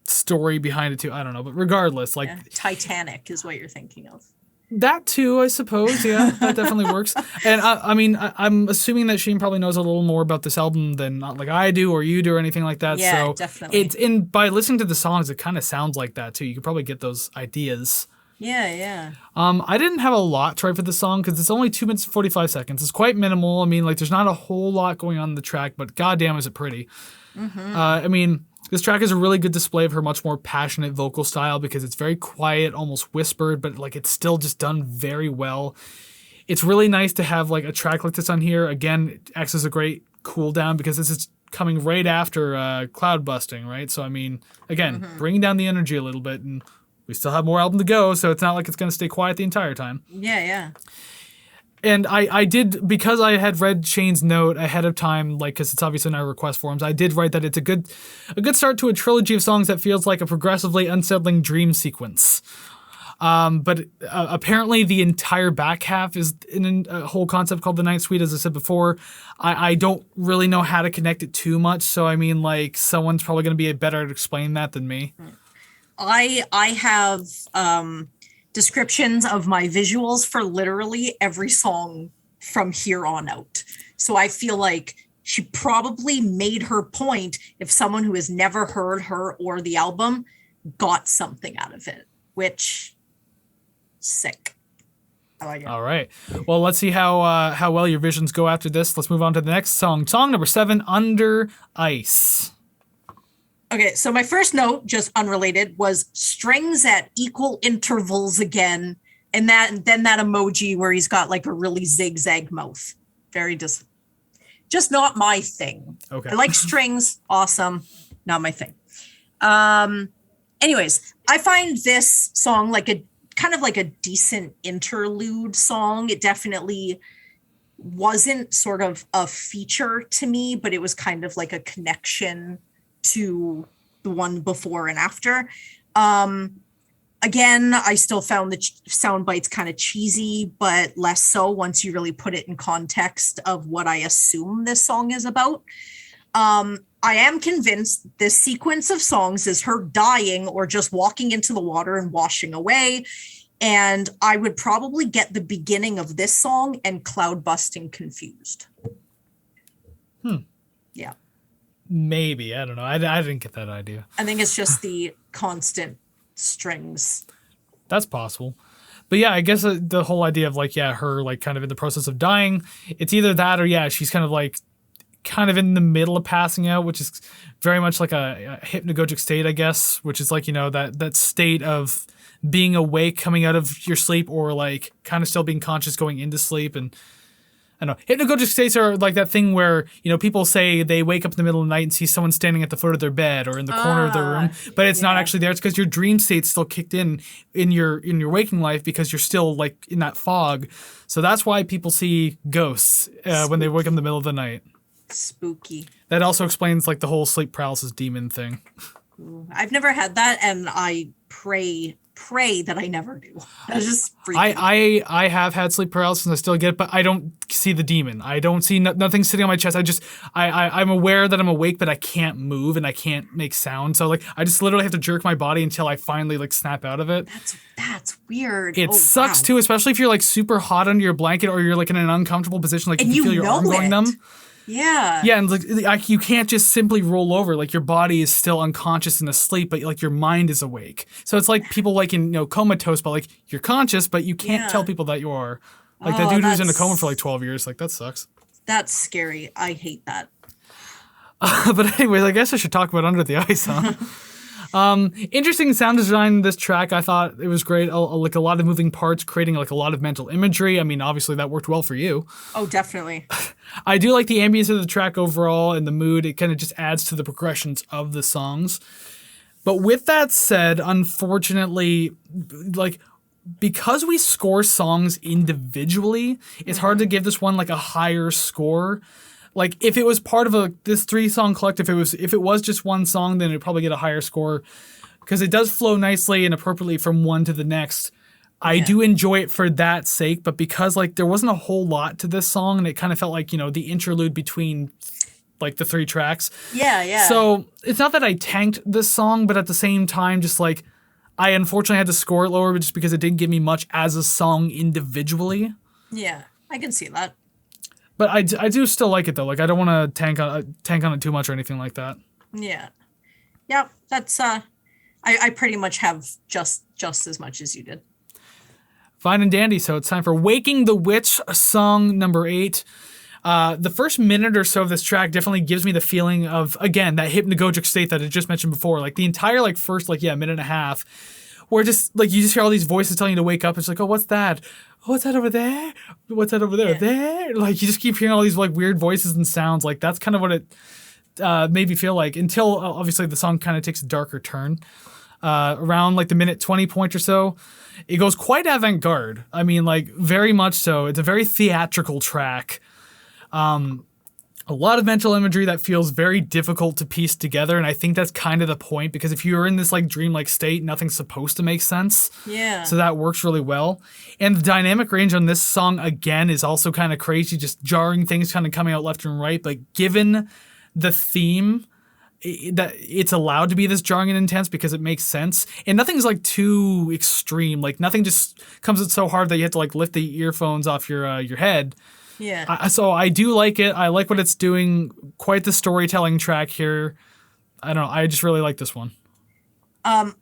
story behind it too. I don't know, but regardless, like Titanic is what you're thinking of. That too, I suppose. Yeah, that definitely works. And I mean, I'm assuming that Shane probably knows a little more about this album than not like I do or you do or anything like that. Yeah, so definitely. by listening to the songs, it kind of sounds like that too. You could probably get those ideas. Yeah. I didn't have a lot to write for the song because it's only 2 minutes and 45 seconds. It's quite minimal. I mean, like, there's not a whole lot going on in the track, but goddamn, is it pretty. I mean, this track is a really good display of her much more passionate vocal style because it's very quiet, almost whispered, but like it's still just done very well. It's really nice to have like a track like this on here. Again, it acts as a great cool down because this is coming right after Cloud Busting, right? So, I mean, again, bringing down the energy a little bit, and we still have more album to go, so it's not like it's going to stay quiet the entire time. Yeah. And I did, because I had read Shane's note ahead of time, like, because it's obviously in our request forums, I did write that it's a good start to a trilogy of songs that feels like a progressively unsettling dream sequence. But apparently the entire back half is in a whole concept called the Ninth Suite, as I said before. I don't really know how to connect it too much, so I mean, like, someone's probably going to be better at explaining that than me. I have descriptions of my visuals for literally every song from here on out. So I feel like she probably made her point if someone who has never heard her or the album got something out of it, which sick. I like it. All right. Well, let's see how well your visions go after this. Let's move on to the next song. Song number 7, Under Ice. Okay, so my first note, just unrelated, was strings at equal intervals again, and then that emoji where he's got like a really zigzag mouth. Very just not my thing. Okay. I like strings, awesome, not my thing. Anyways, I find this song like a kind of like a decent interlude song. It definitely wasn't sort of a feature to me, but it was kind of like a connection to the one before and after. Again, I still found the sound bites kind of cheesy, but less so once you really put it in context of what I assume this song is about. I am convinced this sequence of songs is her dying or just walking into the water and washing away. And I would probably get the beginning of this song and Cloud Busting confused. Yeah. Maybe. I don't know. I didn't get that idea. I think it's just the constant strings. That's possible. But yeah, I guess the whole idea of like, yeah, her like kind of in the process of dying, it's either that or yeah, she's kind of in the middle of passing out, which is very much like a hypnagogic state, I guess, which is like, you know, that state of being awake coming out of your sleep or like kind of still being conscious going into sleep. And I don't know. Hypnagogic states are like that thing where, you know, people say they wake up in the middle of the night and see someone standing at the foot of their bed or in the corner of their room, but it's not actually there. It's because your dream state's still kicked in your waking life because you're still like in that fog. So that's why people see ghosts when they wake up in the middle of the night. Spooky. That also explains like the whole sleep paralysis demon thing. I've never had that, and I pray pray that I never do. That just freaks me. I have had sleep paralysis and I still get it, but I don't see the demon. I don't see nothing sitting on my chest. I'm aware that I'm awake, but I can't move and I can't make sound. So like I just literally have to jerk my body until I finally like snap out of it. That's weird. It sucks too, especially if you're like super hot under your blanket or you're like in an uncomfortable position, like and you feel your arm going numb. Yeah. Yeah, and like you can't just simply roll over. Like your body is still unconscious and asleep, but like your mind is awake. So it's like people like in comatose, but like you're conscious, but you can't tell people that you are. Like that dude who's in a coma for like 12 years. Like that sucks. That's scary. I hate that. But anyways, I guess I should talk about Under the Ice, huh? Interesting sound design in this track. I thought it was great. Like a lot of moving parts, creating like a lot of mental imagery. I mean, obviously that worked well for you. Oh, definitely. I do like the ambience of the track overall and the mood. It kind of just adds to the progressions of the songs. But with that said, unfortunately, like because we score songs individually, it's hard to give this one like a higher score. Like if it was part of this 3-song collective, if it was just one song, then it'd probably get a higher score because it does flow nicely and appropriately from one to the next. I do enjoy it for that sake, but because like there wasn't a whole lot to this song and it kind of felt like, the interlude between like the 3 tracks. Yeah. So it's not that I tanked this song, but at the same time, just like I unfortunately had to score it lower just because it didn't give me much as a song individually. Yeah, I can see that. But I do still like it though. Like I don't want to tank on it too much or anything like that. Yeah. Yep. That's I pretty much have just as much as you did. Fine and dandy. So it's time for Waking the Witch, song number 8. The first minute or so of this track definitely gives me the feeling of, again, that hypnagogic state that I just mentioned before. Like the entire like first minute and a half, where just like you just hear all these voices telling you to wake up. It's like, oh, what's that? Oh, what's that over there? What's that over there? Yeah. There? Like you just keep hearing all these like weird voices and sounds. Like that's kind of what it made me feel like until obviously the song kind of takes a darker turn. Around like the minute 20 point or so, it goes quite avant-garde. I mean, like very much so. It's a very theatrical track. A lot of mental imagery that feels very difficult to piece together, and I think that's kind of the point because if you're in this like dreamlike state, nothing's supposed to make sense. Yeah. So that works really well. And the dynamic range on this song again is also kind of crazy, just jarring things kind of coming out left and right. But given the theme, that it's allowed to be this jarring and intense because it makes sense, and nothing's like too extreme. Like nothing just comes out so hard that you have to like lift the earphones off your head. Yeah. So I do like it. I like what it's doing. Quite the storytelling track here. I don't know. I just really like this one.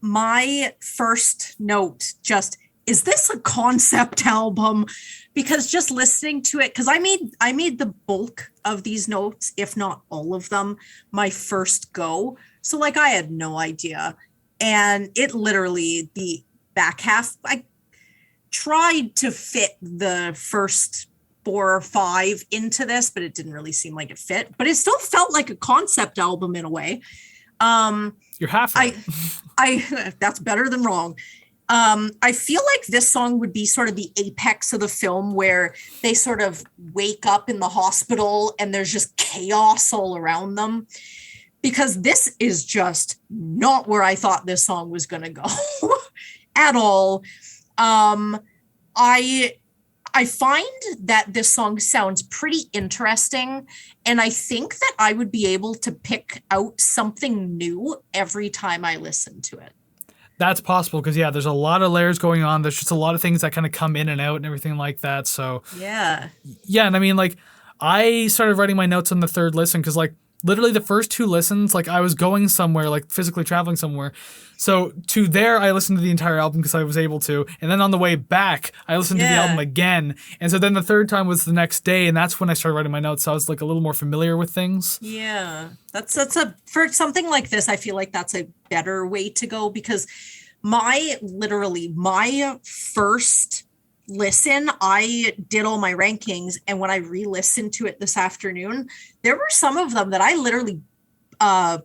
My first note just, is this a concept album? Because just listening to it, because I made the bulk of these notes, if not all of them, my first go. So like I had no idea. And it literally, the back half, I tried to fit the first 4 or 5 into this, but it didn't really seem like it fit. But it still felt like a concept album in a way. You're halfway. I that's better than wrong. I feel like this song would be sort of the apex of the film where they sort of wake up in the hospital and there's just chaos all around them. Because this is just not where I thought this song was going to go at all. I find that this song sounds pretty interesting, and I think that I would be able to pick out something new every time I listen to it. That's possible because, yeah, there's a lot of layers going on. There's just a lot of things that kind of come in and out and everything like that. So, yeah, and I mean, like, I started writing my notes on the third listen because, like, literally the first 2 listens, like I was going somewhere, like physically traveling somewhere. So to there, I listened to the entire album because I was able to. And then on the way back, I listened to the album again. And so then the third time was the next day. And that's when I started writing my notes. So I was like a little more familiar with things. Yeah, for something like this, I feel like that's a better way to go because my first listen, I did all my rankings, and when I re-listened to it this afternoon, there were some of them that I literally I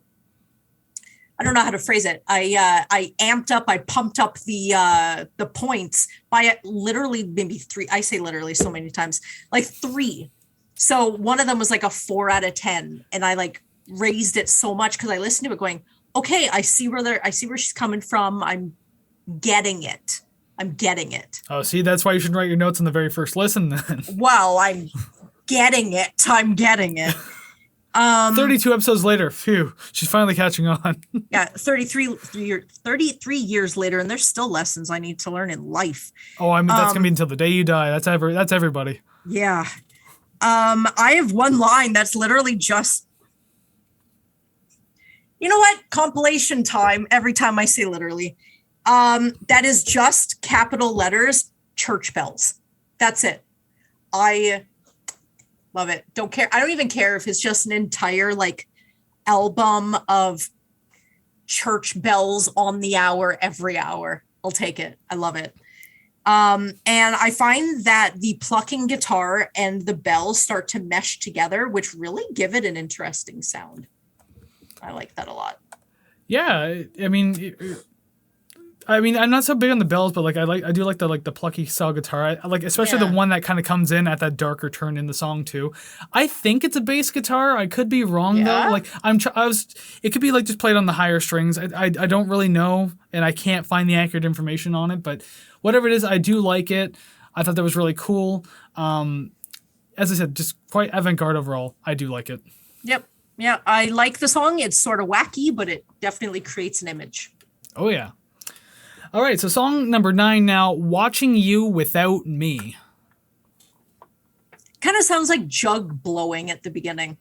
don't know how to phrase it. I amped up, I pumped up the points by literally maybe 3. I say literally so many times, like 3. So one of them was like a 4 out of 10, and I like raised it so much because I listened to it going, okay, I see where she's coming from. I'm getting it. I'm getting it. Oh, see, that's why you should write your notes on the very first listen then. Well, I'm getting it. I'm getting it. 32 episodes later, phew, she's finally catching on. Yeah, 33 years later, and there's still lessons I need to learn in life. Oh, that's gonna be until the day you die. That's everybody. Yeah. I have one line that's literally just, you know what? Compilation time every time I say literally. That is just capital letters, church bells. That's it. I love it. Don't care. I don't even care if it's just an entire album of church bells on the hour, every hour. I'll take it. I love it. And I find that the plucking guitar and the bells start to mesh together, which really give it an interesting sound. I like that a lot. Yeah, I mean, I'm not so big on the bells, but I do like the plucky style guitar. I like especially the one that kind of comes in at that darker turn in the song too. I think it's a bass guitar. I could be wrong though. It could be just played on the higher strings. I don't really know, and I can't find the accurate information on it. But whatever it is, I do like it. I thought that was really cool. As I said, just quite avant-garde overall. I do like it. Yep. Yeah, I like the song. It's sort of wacky, but it definitely creates an image. Oh yeah. All right, so song number 9 now, Watching You Without Me. Kind of sounds like jug blowing at the beginning.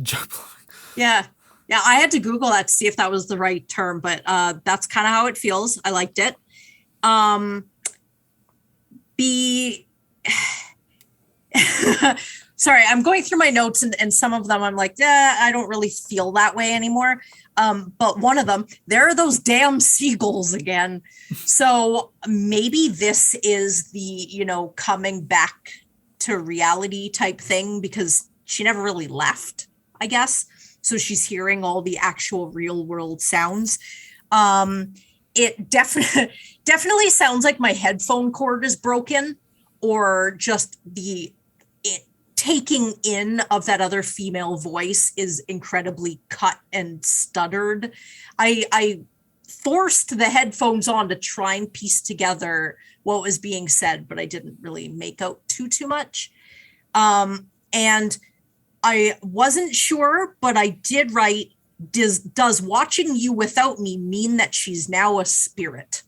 Jug blowing. Yeah. Yeah, I had to Google that to see if that was the right term, but that's kind of how it feels. I liked it. Sorry, I'm going through my notes and some of them I'm like, I don't really feel that way anymore. But one of them, there are those damn seagulls again. So maybe this is the, coming back to reality type thing because she never really left, I guess. So she's hearing all the actual real world sounds. It definitely sounds like my headphone cord is broken or just the taking in of that other female voice is incredibly cut and stuttered. I forced the headphones on to try and piece together what was being said, but I didn't really make out too much. And I wasn't sure, but I did write, does watching you without me mean that she's now a spirit?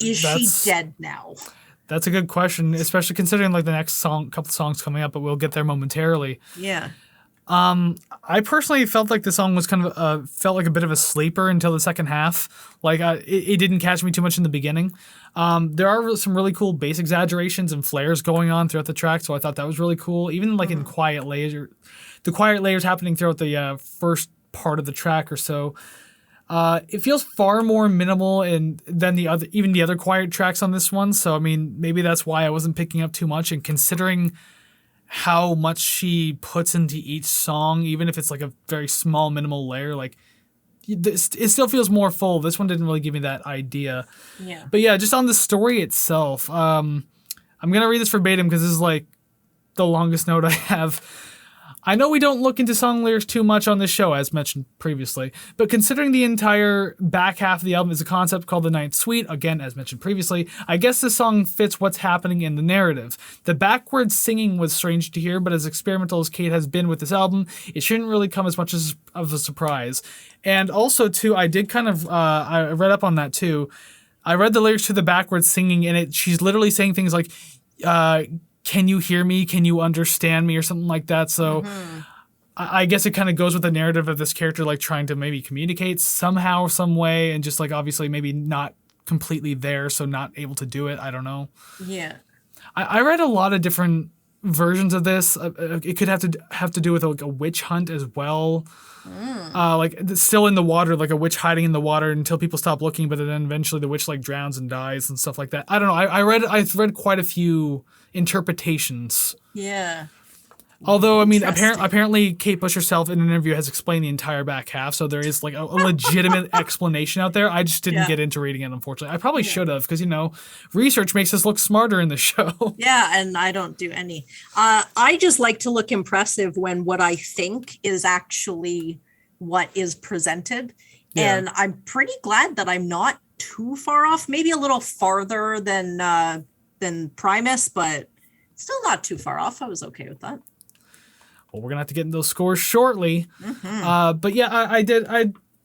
Is she dead now? That's a good question, especially considering the next couple songs coming up, but we'll get there momentarily. Yeah. I personally felt like the song was kind of felt like a bit of a sleeper until the second half. It didn't catch me too much in the beginning. There are some really cool bass exaggerations and flares going on throughout the track, so I thought that was really cool. Even in quiet layers, the quiet layers happening throughout the first part of the track or so. It feels far more minimal than the other quiet tracks on this one. So maybe that's why I wasn't picking up too much. And considering how much she puts into each song, even if it's a very small minimal layer, it still feels more full. This one didn't really give me that idea. Yeah. But yeah, just on the story itself, I'm gonna read this verbatim because this is the longest note I have. I know we don't look into song lyrics too much on this show, as mentioned previously, but considering the entire back half of the album is a concept called the Ninth Suite, again, as mentioned previously, I guess this song fits what's happening in the narrative. The backwards singing was strange to hear, but as experimental as Kate has been with this album, it shouldn't really come as much of a surprise. And also, too, I did kind of, I read up on that, too. I read the lyrics to the backwards singing, and she's literally saying things like, can you hear me? Can you understand me? Or something like that. So I guess it kind of goes with the narrative of this character, trying to maybe communicate somehow, some way, and just obviously maybe not completely there, so not able to do it. I don't know. Yeah. I read a lot of different versions of this. It could have to do with a witch hunt as well. Still in the water, a witch hiding in the water until people stop looking, but then eventually the witch drowns and dies and stuff like that. I don't know. I've read quite a few interpretations. Yeah. Although, apparently Kate Bush herself in an interview has explained the entire back half, so there is a legitimate explanation out there. I just didn't get into reading it, unfortunately. I probably should have, because, research makes us look smarter in the show. Yeah, and I don't do any. I just like to look impressive when what I think is actually what is presented. Yeah. And I'm pretty glad that I'm not too far off. Maybe a little farther than Primus, but still not too far off. I was okay with that. Well, we're gonna have to get into those scores shortly. But yeah,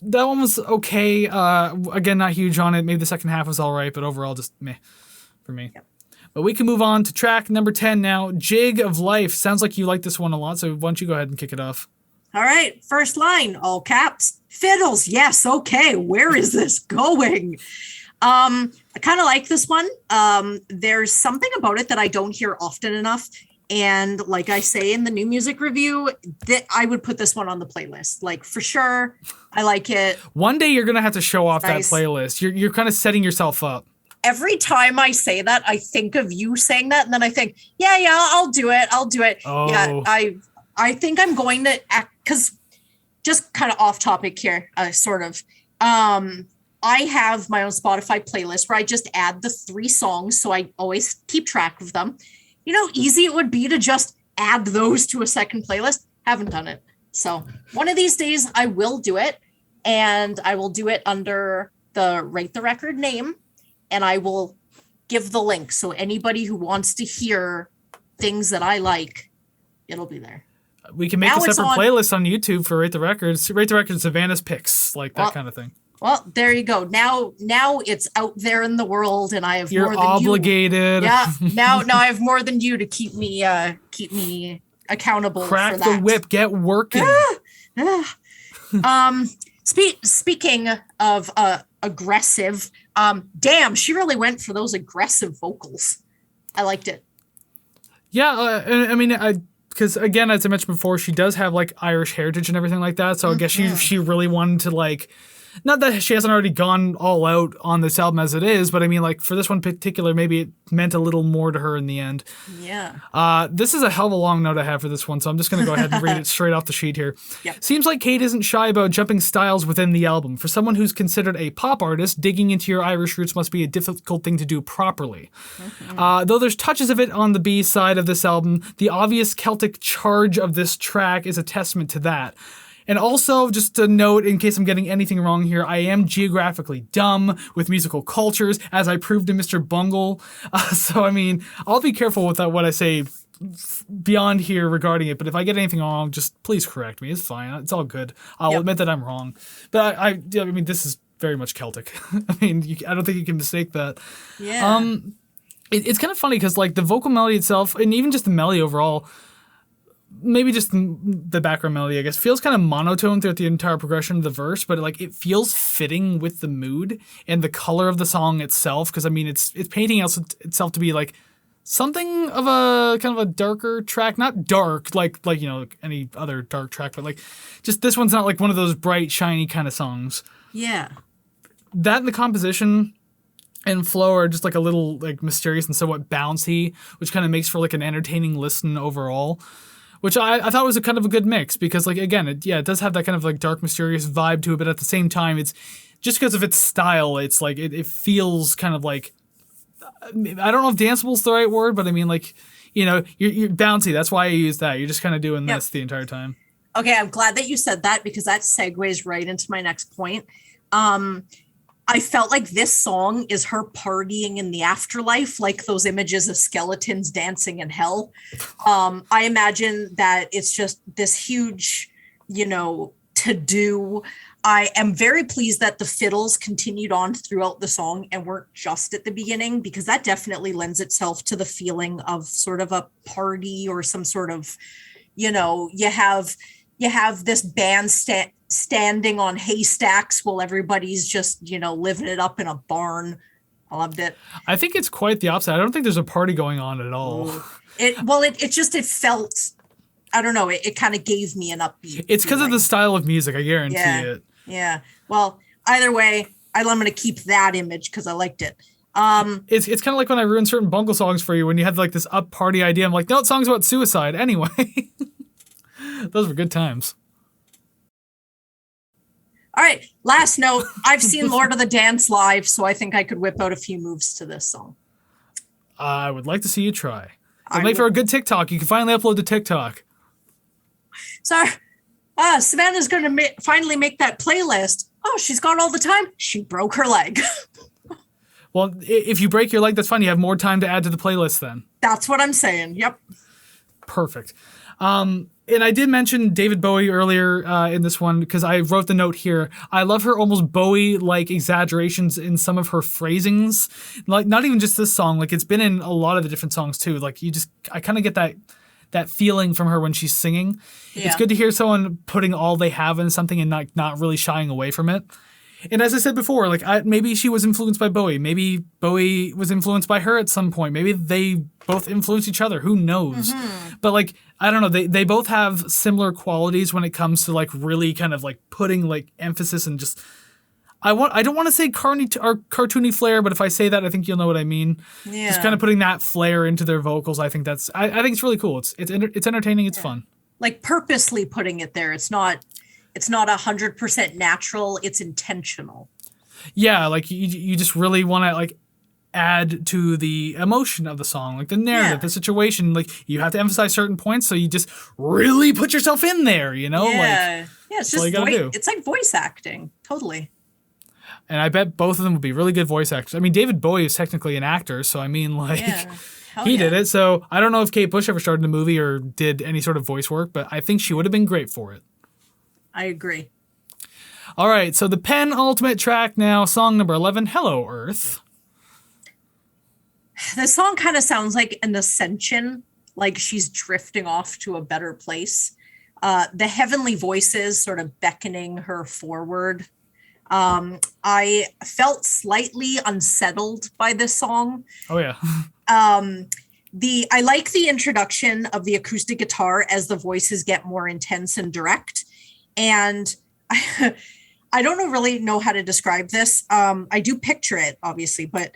that one was okay. Again, not huge on it. Maybe the second half was all right, but overall just meh for me. Yep. But we can move on to track number 10 now. Jig of Life. Sounds like you like this one a lot, so why don't you go ahead and kick it off? All right, first line, all caps. Fiddles, yes, okay. Where is this going? I kind of like this one. There's something about it that I don't hear often enough. And like I say in the new music review, that I would put this one on the playlist. Like, for sure, I like it. One day you're going to have to show off that playlist. You're kind of setting yourself up. Every time I say that, I think of you saying that, and then I think, yeah, I'll do it. Oh. Yeah, I think I'm going to act, because just kind of off topic here, sort of. I have my own Spotify playlist where I just add the 3 songs, so I always keep track of them. You know how easy it would be to just add those to a second playlist? Haven't done it. So one of these days I will do it, and I will do it under the Rate the Record name, and I will give the link. So anybody who wants to hear things that I like, it'll be there. We can make a separate playlist on YouTube for Rate the Records. Rate the Records, Savannah's picks, like that kind of thing. Well, there you go. Now it's out there in the world, and I have more than you. You're obligated. Yeah. Now I have more than you to keep me accountable. Crack for that. the whip. Get working. Speaking of aggressive, damn, she really went for those aggressive vocals. I liked it. Yeah, I mean, because again, as I mentioned before, she does have like Irish heritage and everything like that. So I guess she really wanted to like. Not that she hasn't already gone all out on this album as it is, but I mean, like, for this one in particular, maybe it meant a little more to her in the end. Yeah. This is a hell of a long note I have for this one, so I'm just going to go ahead and read it straight off the sheet here. Yep. Seems like Kate isn't shy about jumping styles within the album. For someone who's considered a pop artist, digging into your Irish roots must be a difficult thing to do properly. Though there's touches of it on the B side of this album, the obvious Celtic charge of this track is a testament to that. And also, just to note, in case I'm getting anything wrong here, I am geographically dumb with musical cultures, as I proved to Mr. Bungle. So, I mean, I'll be careful with what I say beyond here regarding it, but if I get anything wrong, just please correct me. It's fine. It's all good. I'll admit that I'm wrong. But I mean, this is very much Celtic. I mean, I don't think you can mistake that. Yeah. It's kind of funny because, like, the vocal melody itself, and even just the melody overall, maybe just the background melody, I guess, feels kind of monotone throughout the entire progression of the verse, but like it feels fitting with the mood and the color of the song itself. Because I mean, it's painting itself to be like something of a kind of a darker track, not dark like you know like any other dark track, but like just this one's not like one of those bright, shiny kind of songs. Yeah, that and the composition and flow are just like a little like mysterious and somewhat bouncy, which kind of makes for like an entertaining listen overall. Which I thought was a kind of a good mix because, like, again, it does have that kind of, like, dark, mysterious vibe to it, but at the same time, it's just because of its style, it's, like, it feels kind of like, I don't know if danceable is the right word, but I mean, like, you know, you're bouncy. That's why I use that. You're just kind of doing this the entire time. Okay, I'm glad that you said that because that segues right into my next point. I felt like this song is her partying in the afterlife, like those images of skeletons dancing in hell. I imagine that it's just this huge, you know, to-do. I am very pleased that the fiddles continued on throughout the song and weren't just at the beginning, because that definitely lends itself to the feeling of sort of a party or some sort of, you know, you have this band standing on haystacks while everybody's just, you know, living it up in a barn. I loved it. I think it's quite the opposite. I don't think there's a party going on at all. It felt, I don't know, it kind of gave me an upbeat. It's because of the style of music, I guarantee it. Yeah. Well, either way, I'm going to keep that image because I liked it. It's kind of like when I ruin certain Bungle songs for you when you had like this up party idea. I'm like, no, it's songs about suicide anyway. Those were good times. All right, last note. I've seen Lord of the Dance live, so I think I could whip out a few moves to this song. I would like to see you try. I'll make for a good TikTok. You can finally upload to TikTok. Sorry. Savannah's going to finally make that playlist. Oh, she's gone all the time. She broke her leg. Well, if you break your leg, that's fine. You have more time to add to the playlist then. That's what I'm saying. Yep. Perfect. And I did mention David Bowie earlier in this one because I wrote the note here. I love her almost Bowie-like exaggerations in some of her phrasings. Like, not even just this song. Like, it's been in a lot of the different songs too. Like, I kind of get that feeling from her when she's singing. Yeah. It's good to hear someone putting all they have in something and not really shying away from it. And as I said before, like maybe she was influenced by Bowie. Maybe Bowie was influenced by her at some point. Maybe they both influenced each other. Who knows? Mm-hmm. But like, I don't know. They both have similar qualities when it comes to like really kind of like putting like emphasis and just. I don't want to say cartoony flair, but if I say that, I think you'll know what I mean. Yeah. Just kind of putting that flair into their vocals. I think I think it's really cool. It's entertaining. It's fun. Like purposely putting it there. It's not 100% natural. It's intentional. Yeah, like you just really want to like add to the emotion of the song, like the narrative, the situation. Like you have to emphasize certain points, so you just really put yourself in there. You know, it's just it's like voice acting, totally. And I bet both of them would be really good voice actors. I mean, David Bowie is technically an actor, so I mean, like. He did it. So I don't know if Kate Bush ever started in a movie or did any sort of voice work, but I think she would have been great for it. I agree. All right, so the penultimate track now, song number 11, Hello, Earth. The song kind of sounds like an ascension, like she's drifting off to a better place. The heavenly voices sort of beckoning her forward. I felt slightly unsettled by this song. Oh, yeah. I like the introduction of the acoustic guitar as the voices get more intense and direct. And I don't really know how to describe this. I do picture it, obviously, but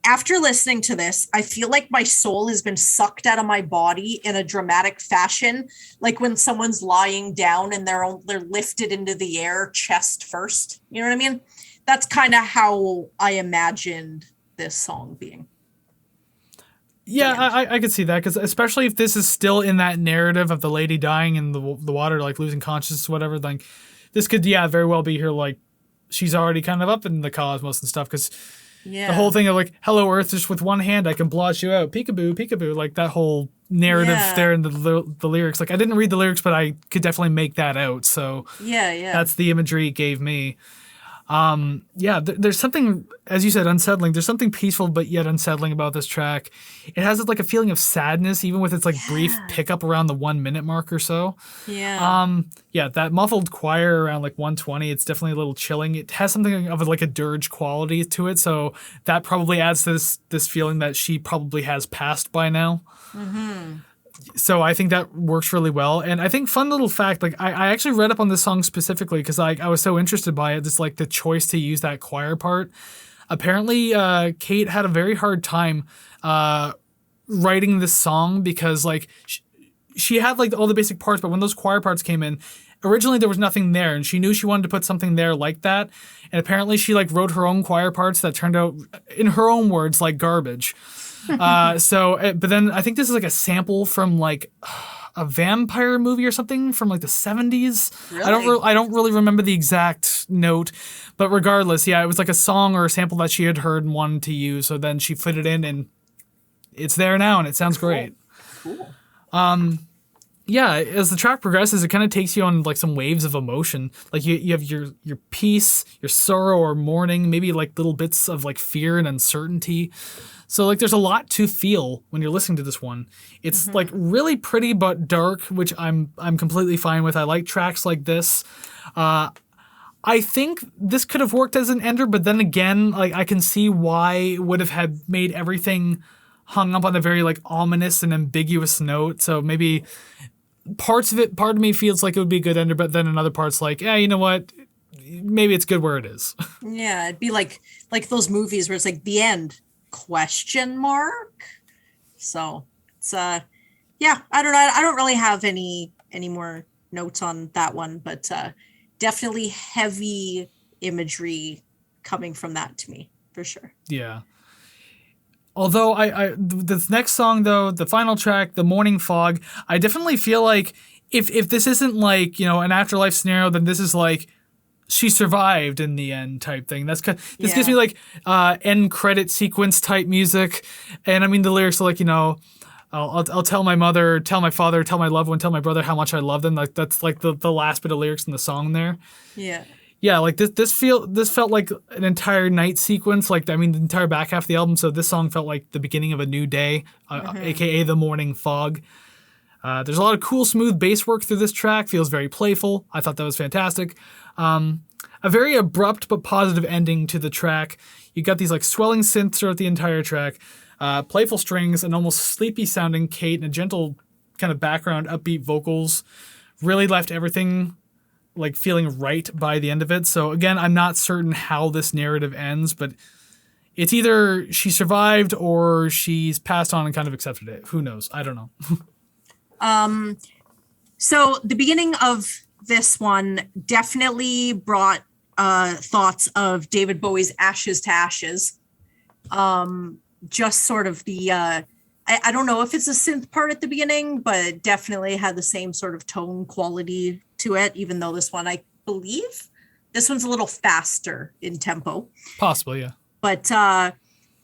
after listening to this, I feel like my soul has been sucked out of my body in a dramatic fashion, like when someone's lying down and they're lifted into the air chest first. You know what I mean? That's kind of how I imagined this song being. Yeah, I could see that, because especially if this is still in that narrative of the lady dying in the water, like losing consciousness, whatever. Like, this could, very well be her, like, she's already kind of up in the cosmos and stuff, because the whole thing of, like, hello, Earth, just with one hand, I can blot you out. Peekaboo, peekaboo. Like, that whole narrative there in the lyrics. Like, I didn't read the lyrics, but I could definitely make that out. So that's the imagery it gave me. There's something, as you said, unsettling. There's something peaceful but yet unsettling about this track. It has like a feeling of sadness, even with its like brief pickup around the 1 minute mark or so. That muffled choir around like 1:20, it's definitely a little chilling. It has something of like a dirge quality to it, so that probably adds to this feeling that she probably has passed by now. Mm-hmm. So I think that works really well. And I think, fun little fact, like I actually read up on this song specifically because I was so interested by it. Just like the choice to use that choir part. Apparently, Kate had a very hard time writing this song because like she had like all the basic parts, but when those choir parts came in, originally there was nothing there, and she knew she wanted to put something there like that. And apparently she like wrote her own choir parts that turned out, in her own words, like garbage. But then I think this is like a sample from like a vampire movie or something from like the 70s. Really? I don't really remember the exact note, but regardless, it was like a song or a sample that she had heard and wanted to use. So then she fit it in, and it's there now, and it sounds great. Cool. As the track progresses, it kind of takes you on like some waves of emotion. Like you have your peace, your sorrow or mourning, maybe like little bits of like fear and uncertainty. So like there's a lot to feel when you're listening to this one. It's like really pretty but dark, which I'm completely fine with. I like tracks like this. I think this could have worked as an ender, but then again, like I can see why it would have had made everything hung up on a very like ominous and ambiguous note. So maybe part of me feels like it would be a good ender, but then another part's like, you know what? Maybe it's good where it is. Yeah, it'd be like those movies where it's like the end ? So it's I don't know. I don't really have any more notes on that one, but definitely heavy imagery coming from that to me for sure. Yeah. Although this next song though, the final track, The Morning Fog, I definitely feel like if this isn't like, an afterlife scenario, then this is like she survived in the end type thing. This gives me like end credit sequence type music, and I mean the lyrics are like, you know, I'll tell my mother, tell my father, tell my loved one, tell my brother how much I love them. Like that's like the last bit of lyrics in the song there. Yeah. Yeah, like this felt like an entire night sequence. Like I mean, the entire back half of the album. So this song felt like the beginning of a new day, aka the morning fog. There's a lot of cool, smooth bass work through this track. Feels very playful. I thought that was fantastic. A very abrupt but positive ending to the track. You got these like swelling synths throughout the entire track, playful strings, and almost sleepy sounding Kate, and a gentle kind of background, upbeat vocals. Really left everything like feeling right by the end of it. So again, I'm not certain how this narrative ends, but it's either she survived or she's passed on and kind of accepted it. Who knows? I don't know. So the beginning of this one definitely brought thoughts of David Bowie's Ashes to Ashes. Just sort of the, I don't know if it's a synth part at the beginning, but it definitely had the same sort of tone quality to it, even though this one, I believe, this one's a little faster in tempo. Possibly, yeah. But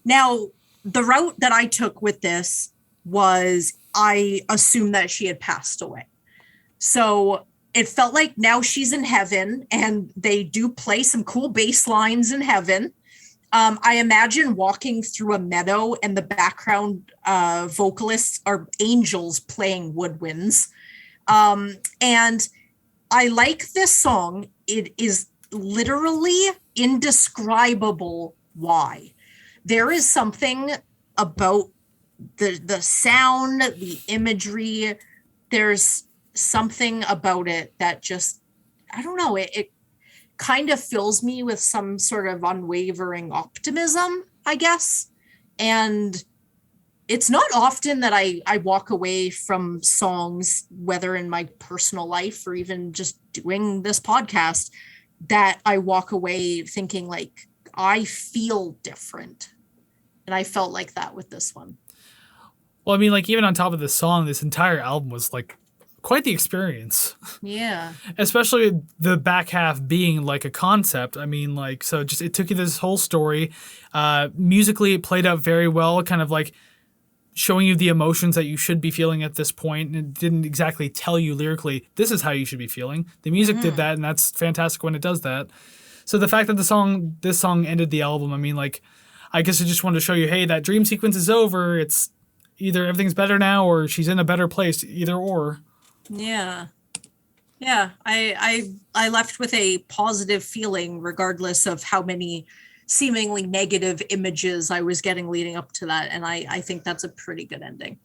now the route that I took with this was I assumed that she had passed away. So it felt like now she's in heaven, and they do play some cool bass lines in heaven. I imagine walking through a meadow and the background vocalists are angels playing woodwinds. And I like this song. It is literally indescribable why. There is something about the sound, the imagery. There's something about it that just, I don't know, it kind of fills me with some sort of unwavering optimism, I guess. And it's not often that I walk away from songs, whether in my personal life or even just doing this podcast, that I walk away thinking like, I feel different. And I felt like that with this one. Well, I mean, like even on top of this song, this entire album was like quite the experience. Yeah. Especially the back half being like a concept. I mean, like, so just it took you this whole story. Musically, it played out very well, kind of like showing you the emotions that you should be feeling at this point. And it didn't exactly tell you lyrically, this is how you should be feeling. The music did that, and that's fantastic when it does that. So the fact that this song ended the album, I mean, like, I guess I just wanted to show you, hey, that dream sequence is over. It's either everything's better now or she's in a better place, either or. Yeah. Yeah. I left with a positive feeling, regardless of how many seemingly negative images I was getting leading up to that. And I think that's a pretty good ending.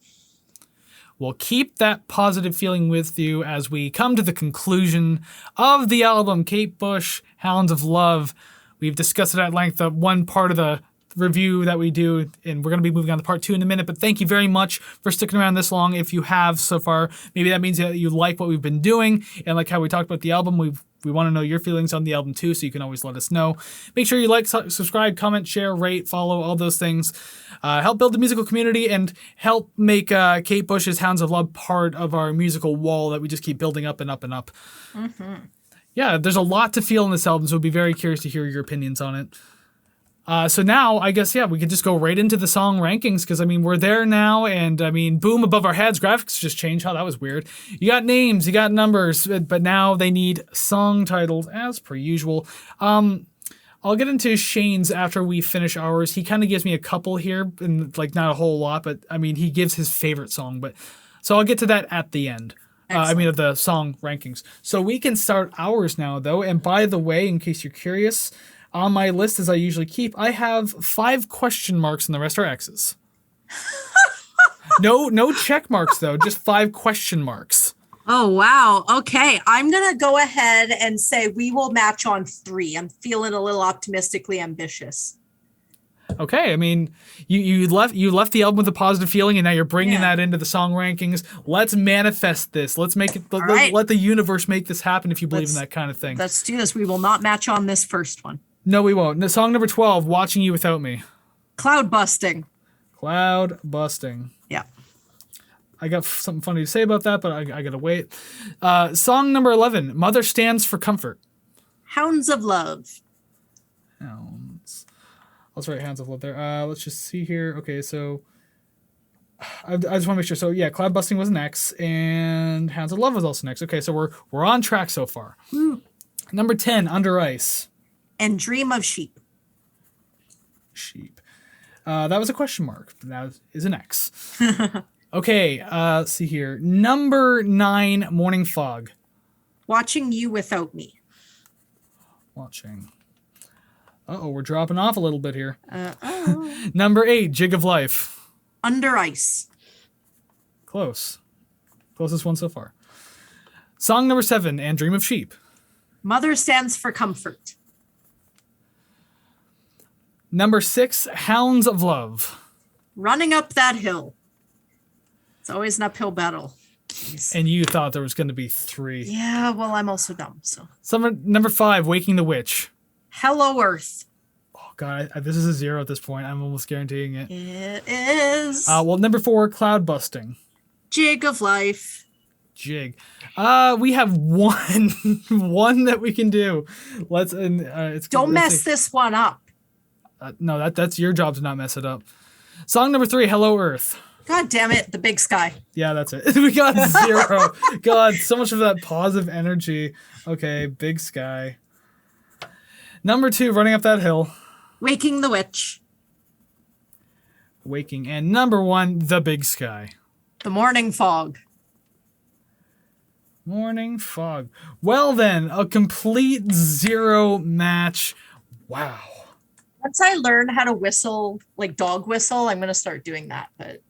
Well, keep that positive feeling with you as we come to the conclusion of the album, Kate Bush, Hounds of Love. We've discussed it at length, the one part of the review that we do, and we're going to be moving on to part 2 in a minute, but thank you very much for sticking around this long. If you have so far, maybe that means that you like what we've been doing, and like how we talked about the album, we want to know your feelings on the album too, so you can always let us know. Make sure you like, subscribe, comment, share, rate, follow, all those things. Help build the musical community and help make Kate Bush's Hounds of Love part of our musical wall that we just keep building up and up and up. Mm-hmm. Yeah, there's a lot to feel in this album, so we'd be very curious to hear your opinions on it. So now, I guess, yeah, we could just go right into the song rankings, because, I mean, we're there now, and, I mean, boom, above our heads, graphics just changed. Oh, that was weird. You got names, you got numbers, but now they need song titles, as per usual. I'll get into Shane's after we finish ours. He kind of gives me a couple here, and, like, not a whole lot, but, I mean, he gives his favorite song, but, so I'll get to that at the end. Of the song rankings. So we can start ours now, though, and by the way, in case you're curious, on my list, as I usually keep, I have 5 question marks and the rest are X's. No check marks, though, just 5 question marks. Oh, wow. Okay. I'm going to go ahead and say we will match on 3. I'm feeling a little optimistically ambitious. Okay. I mean, you left the album with a positive feeling, and now you're bringing that into the song rankings. Let's manifest this. Let's make it, let the universe make this happen if you believe in that kind of thing. Let's do this. We will not match on this first one. No, we won't. Song number 12, Watching You Without Me. Cloud busting. Cloud busting. Yeah. I got something funny to say about that, but I gotta wait. Song number 11, Mother Stands for Comfort. Hounds of Love. Hounds. Let's write Hounds of Love there. Let's just see here. Okay, so I just want to make sure. So yeah, Cloud Busting was next, and Hounds of Love was also next. Okay, so we're on track so far. Woo. Number 10, Under Ice. And Dream of Sheep. Sheep. That was a question mark. That is an X. Okay, let's see here. Number 9, Morning Fog. Watching You Without Me. Watching. Uh-oh, we're dropping off a little bit here. Uh-oh. Number 8, Jig of Life. Under Ice. Close. Closest one so far. Song number 7, And Dream of Sheep. Mother Stands for Comfort. Number 6, Hounds of Love. Running Up That Hill. It's always an uphill battle. Jeez. And you thought there was going to be 3. Yeah, well, I'm also dumb, so. Number 5, Waking the Witch. Hello, Earth. Oh, God, this is a 0 at this point. I'm almost guaranteeing it. It is. Well, number 4, Cloud Busting. Jig of Life. Jig. We have one that we can do. Don't mess this one up. No, that's your job to not mess it up. Song number 3, Hello Earth. God damn it, The Big Sky. Yeah, that's it. We got 0. God, so much of that positive energy. Okay, Big Sky. Number 2, Running Up That Hill. Waking the Witch. Waking. And number 1, The Big Sky. The Morning Fog. Morning Fog. Well then, a complete 0 match. Wow. Once I learn how to whistle, like dog whistle, I'm going to start doing that. But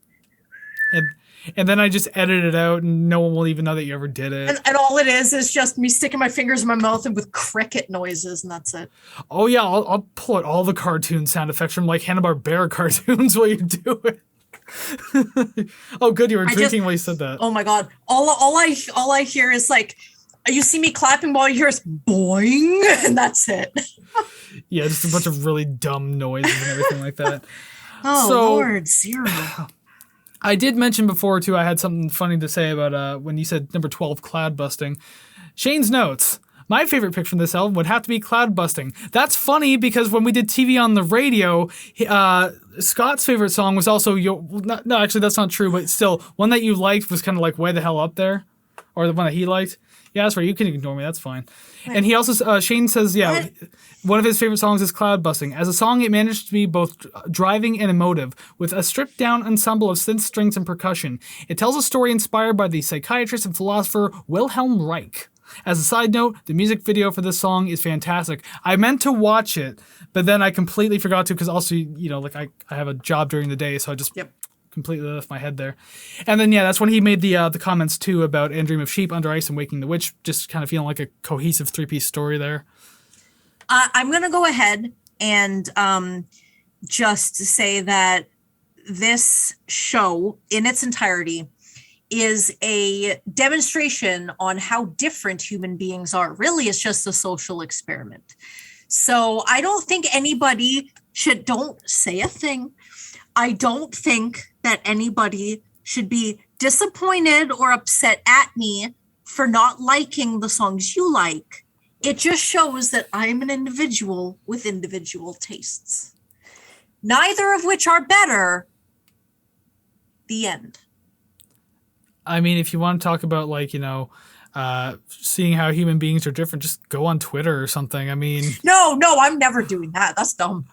And then I just edit it out and no one will even know that you ever did it. And all it is just me sticking my fingers in my mouth and with cricket noises, and that's it. Oh yeah, I'll pull out all the cartoon sound effects from like Hanna-Barbera cartoons while you do it. Oh good, you were drinking while you said that. Oh my God. All I hear is like, you see me clapping while you hear is boing, and that's it. Yeah, just a bunch of really dumb noises and everything like that. Oh, Lord, 0. I did mention before, too, I had something funny to say about when you said number 12, Cloud Busting. Shane's notes. My favorite pick from this album would have to be Cloud Busting. That's funny because when we did TV on the radio, Scott's favorite song was also no, actually, that's not true, but still, one that you liked was kind of like Way the Hell Up There, or the one that he liked. Yeah, that's right. You can ignore me. That's fine. Right. And he also, Shane says, yeah, one of his favorite songs is Cloud Busting. As a song, it managed to be both driving and emotive, with a stripped-down ensemble of synth strings and percussion. It tells a story inspired by the psychiatrist and philosopher Wilhelm Reich. As a side note, the music video for this song is fantastic. I meant to watch it, but then I completely forgot to because also, like I have a job during the day, so I just... Yep. Completely left my head there. And then, yeah, that's when he made the comments, too, about And Dream of Sheep, Under Ice, and Waking the Witch, just kind of feeling like a cohesive 3-piece story there. I'm going to go ahead and just say that this show, in its entirety, is a demonstration on how different human beings are. Really, it's just a social experiment. So I don't think anybody don't say a thing. I don't think that anybody should be disappointed or upset at me for not liking the songs you like. It just shows that I'm an individual with individual tastes, neither of which are better. The end. I mean, if you want to talk about seeing how human beings are different, just go on Twitter or something. I mean, no, I'm never doing that. That's dumb.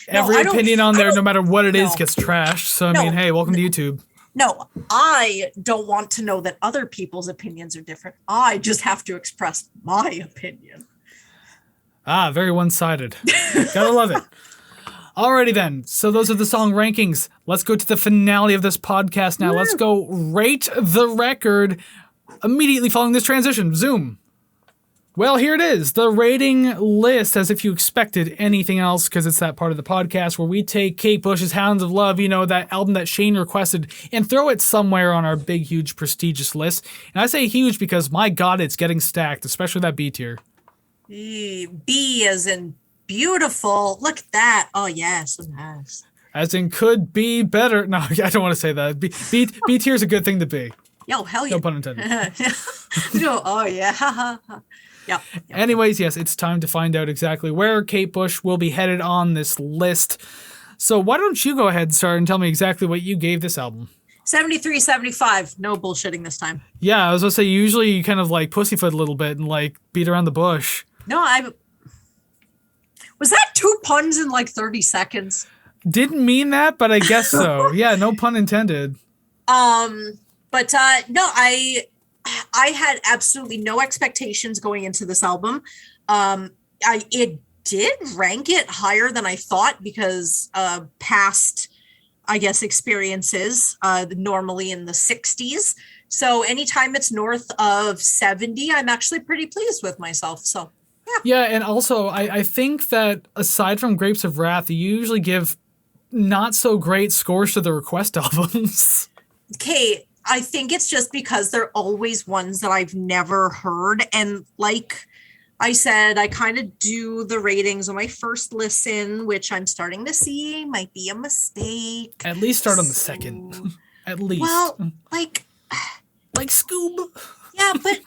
Every opinion on there, no matter what it is, gets trashed. So, I mean, hey, welcome to YouTube. No, I don't want to know that other people's opinions are different. I just have to express my opinion. Ah, very one-sided. Gotta love it. Alrighty then. So those are the song rankings. Let's go to the finale of this podcast now. Let's go rate the record immediately following this transition. Zoom. Well, here it is, the rating list, as if you expected anything else, because it's that part of the podcast where we take Kate Bush's Hounds of Love, that album that Shane requested, and throw it somewhere on our big, huge, prestigious list. And I say huge because, my God, it's getting stacked, especially that B tier. B as in beautiful. Look at that. Oh, yeah, so nice. As in could be better. No, I don't want to say that. B tier is a good thing to be. Yo, hell yeah. No pun intended. Oh, yeah. Yep. Anyways, yes, it's time to find out exactly where Kate Bush will be headed on this list. So why don't you go ahead and start and tell me exactly what you gave this album? 73, 75. No bullshitting this time. Yeah, I was going to say, usually you kind of like pussyfoot a little bit and like beat around the bush. No, was that 2 puns in like 30 seconds? Didn't mean that, but I guess so. Yeah, no pun intended. But no, I had absolutely no expectations going into this album. It did rank it higher than I thought because past, I guess, experiences normally in the 60s. So anytime it's north of 70, I'm actually pretty pleased with myself. So yeah, and also I think that aside from Grapes of Wrath, you usually give not so great scores to the request albums. Okay, I think it's just because they're always ones that I've never heard. And like I said, I kind of do the ratings on my first listen, which I'm starting to see might be a mistake. At least start on the second. At least. Well, like Scoob. Yeah, but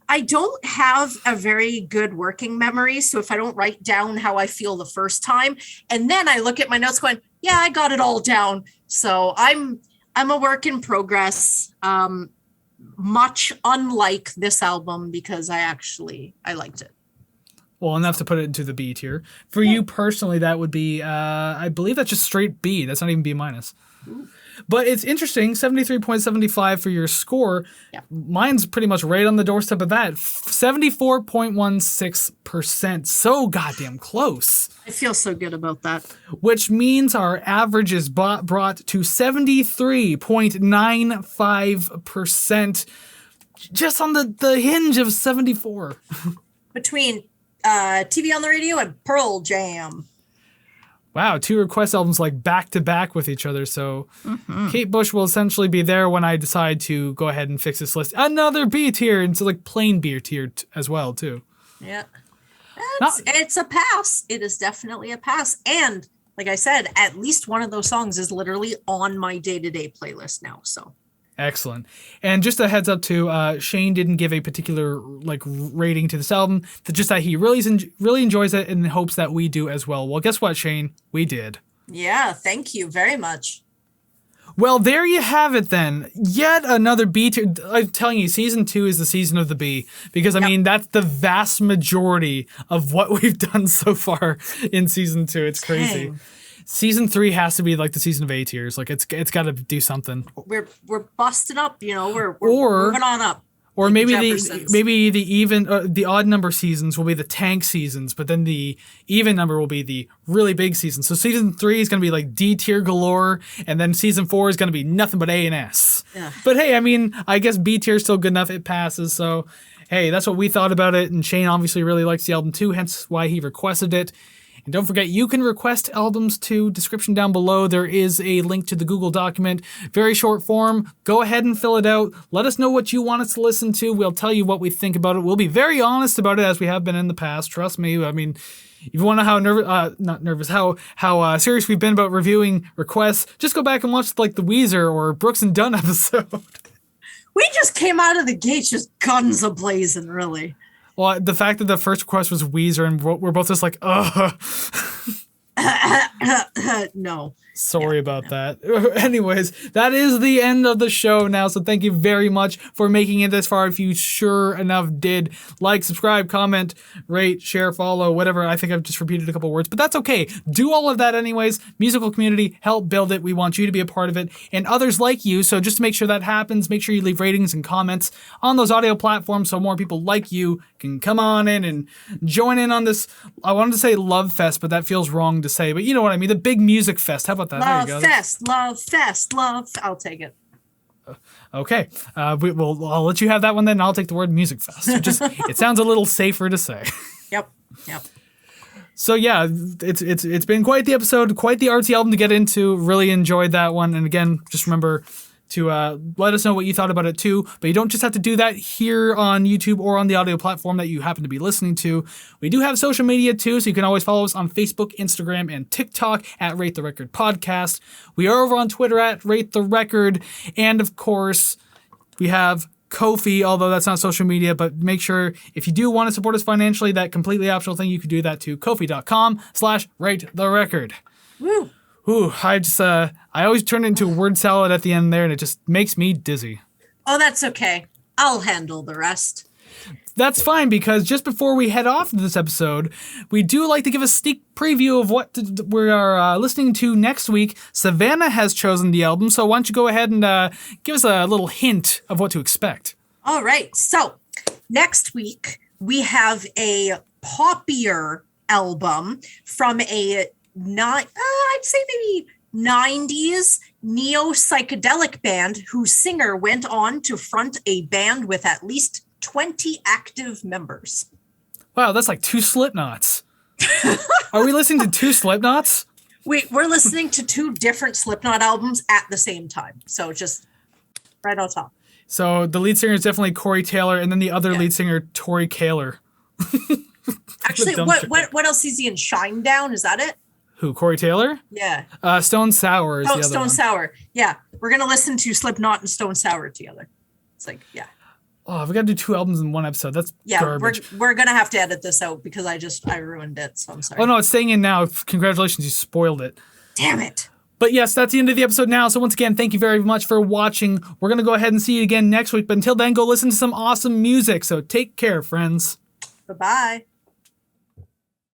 I don't have a very good working memory. So if I don't write down how I feel the first time, and then I look at my notes going, yeah, I got it all down. So I'm a work in progress, much unlike this album because I liked it. Well, enough to put it into the B tier. For you personally, that would be, I believe that's just straight B. That's not even B minus. Ooh. But it's interesting, 73.75 for your score. Yeah. Mine's pretty much right on the doorstep of that. 74.16%. So goddamn close. I feel so good about that. Which means our average is brought to 73.95%. Just on the hinge of 74. Between TV on the Radio and Pearl Jam. Wow, 2 request albums like back to back with each other. So Kate Bush will essentially be there when I decide to go ahead and fix this list. Another B tier, and so like plain B tier as well too. Yeah, it's a pass. It is definitely a pass. And like I said, at least one of those songs is literally on my day-to-day playlist now. So. Excellent. And just a heads up too, Shane didn't give a particular like rating to this album, just that he really enjoys it and hopes that we do as well. Well, guess what, Shane? We did. Yeah, thank you very much. Well, there you have it then. Yet another B tier. I'm telling you, season 2 is the season of the B because I mean that's the vast majority of what we've done so far in season 2. It's crazy. Dang. Season 3 has to be like the season of A tiers. Like it's got to do something. We're busting up, you know. We're moving on up. Or maybe the odd number seasons will be the tank seasons, but then the even number will be the really big seasons. So season 3 is going to be like D tier galore, and then season 4 is going to be nothing but A and S. Yeah. But hey, I mean, I guess B tier is still good enough. It passes. So hey, that's what we thought about it. And Shane obviously really likes the album too, hence why he requested it. And don't forget, you can request albums to description down below. There is a link to the Google document. Very short form. Go ahead and fill it out. Let us know what you want us to listen to. We'll tell you what we think about it. We'll be very honest about it as we have been in the past. Trust me. I mean, if you want to know how serious we've been about reviewing requests, just go back and watch like the Weezer or Brooks and Dunn episode. We just came out of the gates just guns a-blazing, really. Well, the fact that the first request was Weezer and we're both just like, ugh. No. Sorry about that. Anyways, that is the end of the show now. So thank you very much for making it this far. If you sure enough did, like, subscribe, comment, rate, share, follow, whatever. I think I've just repeated a couple words, but that's okay. Do all of that anyways. Musical community, help build it. We want you to be a part of it and others like you. So just to make sure that happens, make sure you leave ratings and comments on those audio platforms so more people like you can come on in and join in on this. I wanted to say love fest, but that feels wrong to say, but you know what I mean. The big music fest. How about that? Love fest, love fest, love. I'll take it. Okay. I'll let you have that one then. I'll take the word music fest. It sounds a little safer to say. Yep. So yeah, it's been quite the episode, quite the artsy album to get into. Really enjoyed that one. And again, just remember to let us know what you thought about it too. But you don't just have to do that here on YouTube or on the audio platform that you happen to be listening to. We do have social media too, so you can always follow us on Facebook, Instagram, and TikTok at Rate the Record Podcast. We are over on Twitter at Rate the Record. And of course, we have Ko-fi, although that's not social media, but make sure if you do want to support us financially, that completely optional thing, you could do that to kofi.com/ratetherecord. Woo. Ooh, I always turn it into a word salad at the end there, and it just makes me dizzy. Oh, that's okay. I'll handle the rest. That's fine, because just before we head off this episode, we do like to give a sneak preview of what we are listening to next week. Savannah has chosen the album, so why don't you go ahead and give us a little hint of what to expect. All right. So next week, we have a poppier album from I'd say maybe 90s neo-psychedelic band whose singer went on to front a band with at least 20 active members. Wow, that's like 2 Slipknots. Are we listening to 2 Slipknots? We're listening to 2 different Slipknot albums at the same time. So just right on top. So the lead singer is definitely Corey Taylor, and then the other lead singer, Tori Kaler. Actually, what else is he in? Shinedown? Is that it? Who, Corey Taylor? Yeah. Stone Sour is the other Stone one. Sour. Yeah. We're going to listen to Slipknot and Stone Sour together. It's like, yeah. Oh, we got to do 2 albums in one episode. That's garbage. We're going to have to edit this out because I ruined it. So I'm sorry. Oh, no, it's staying in now. Congratulations, you spoiled it. Damn it. But yes, that's the end of the episode now. So once again, thank you very much for watching. We're going to go ahead and see you again next week. But until then, go listen to some awesome music. So take care, friends. Bye-bye.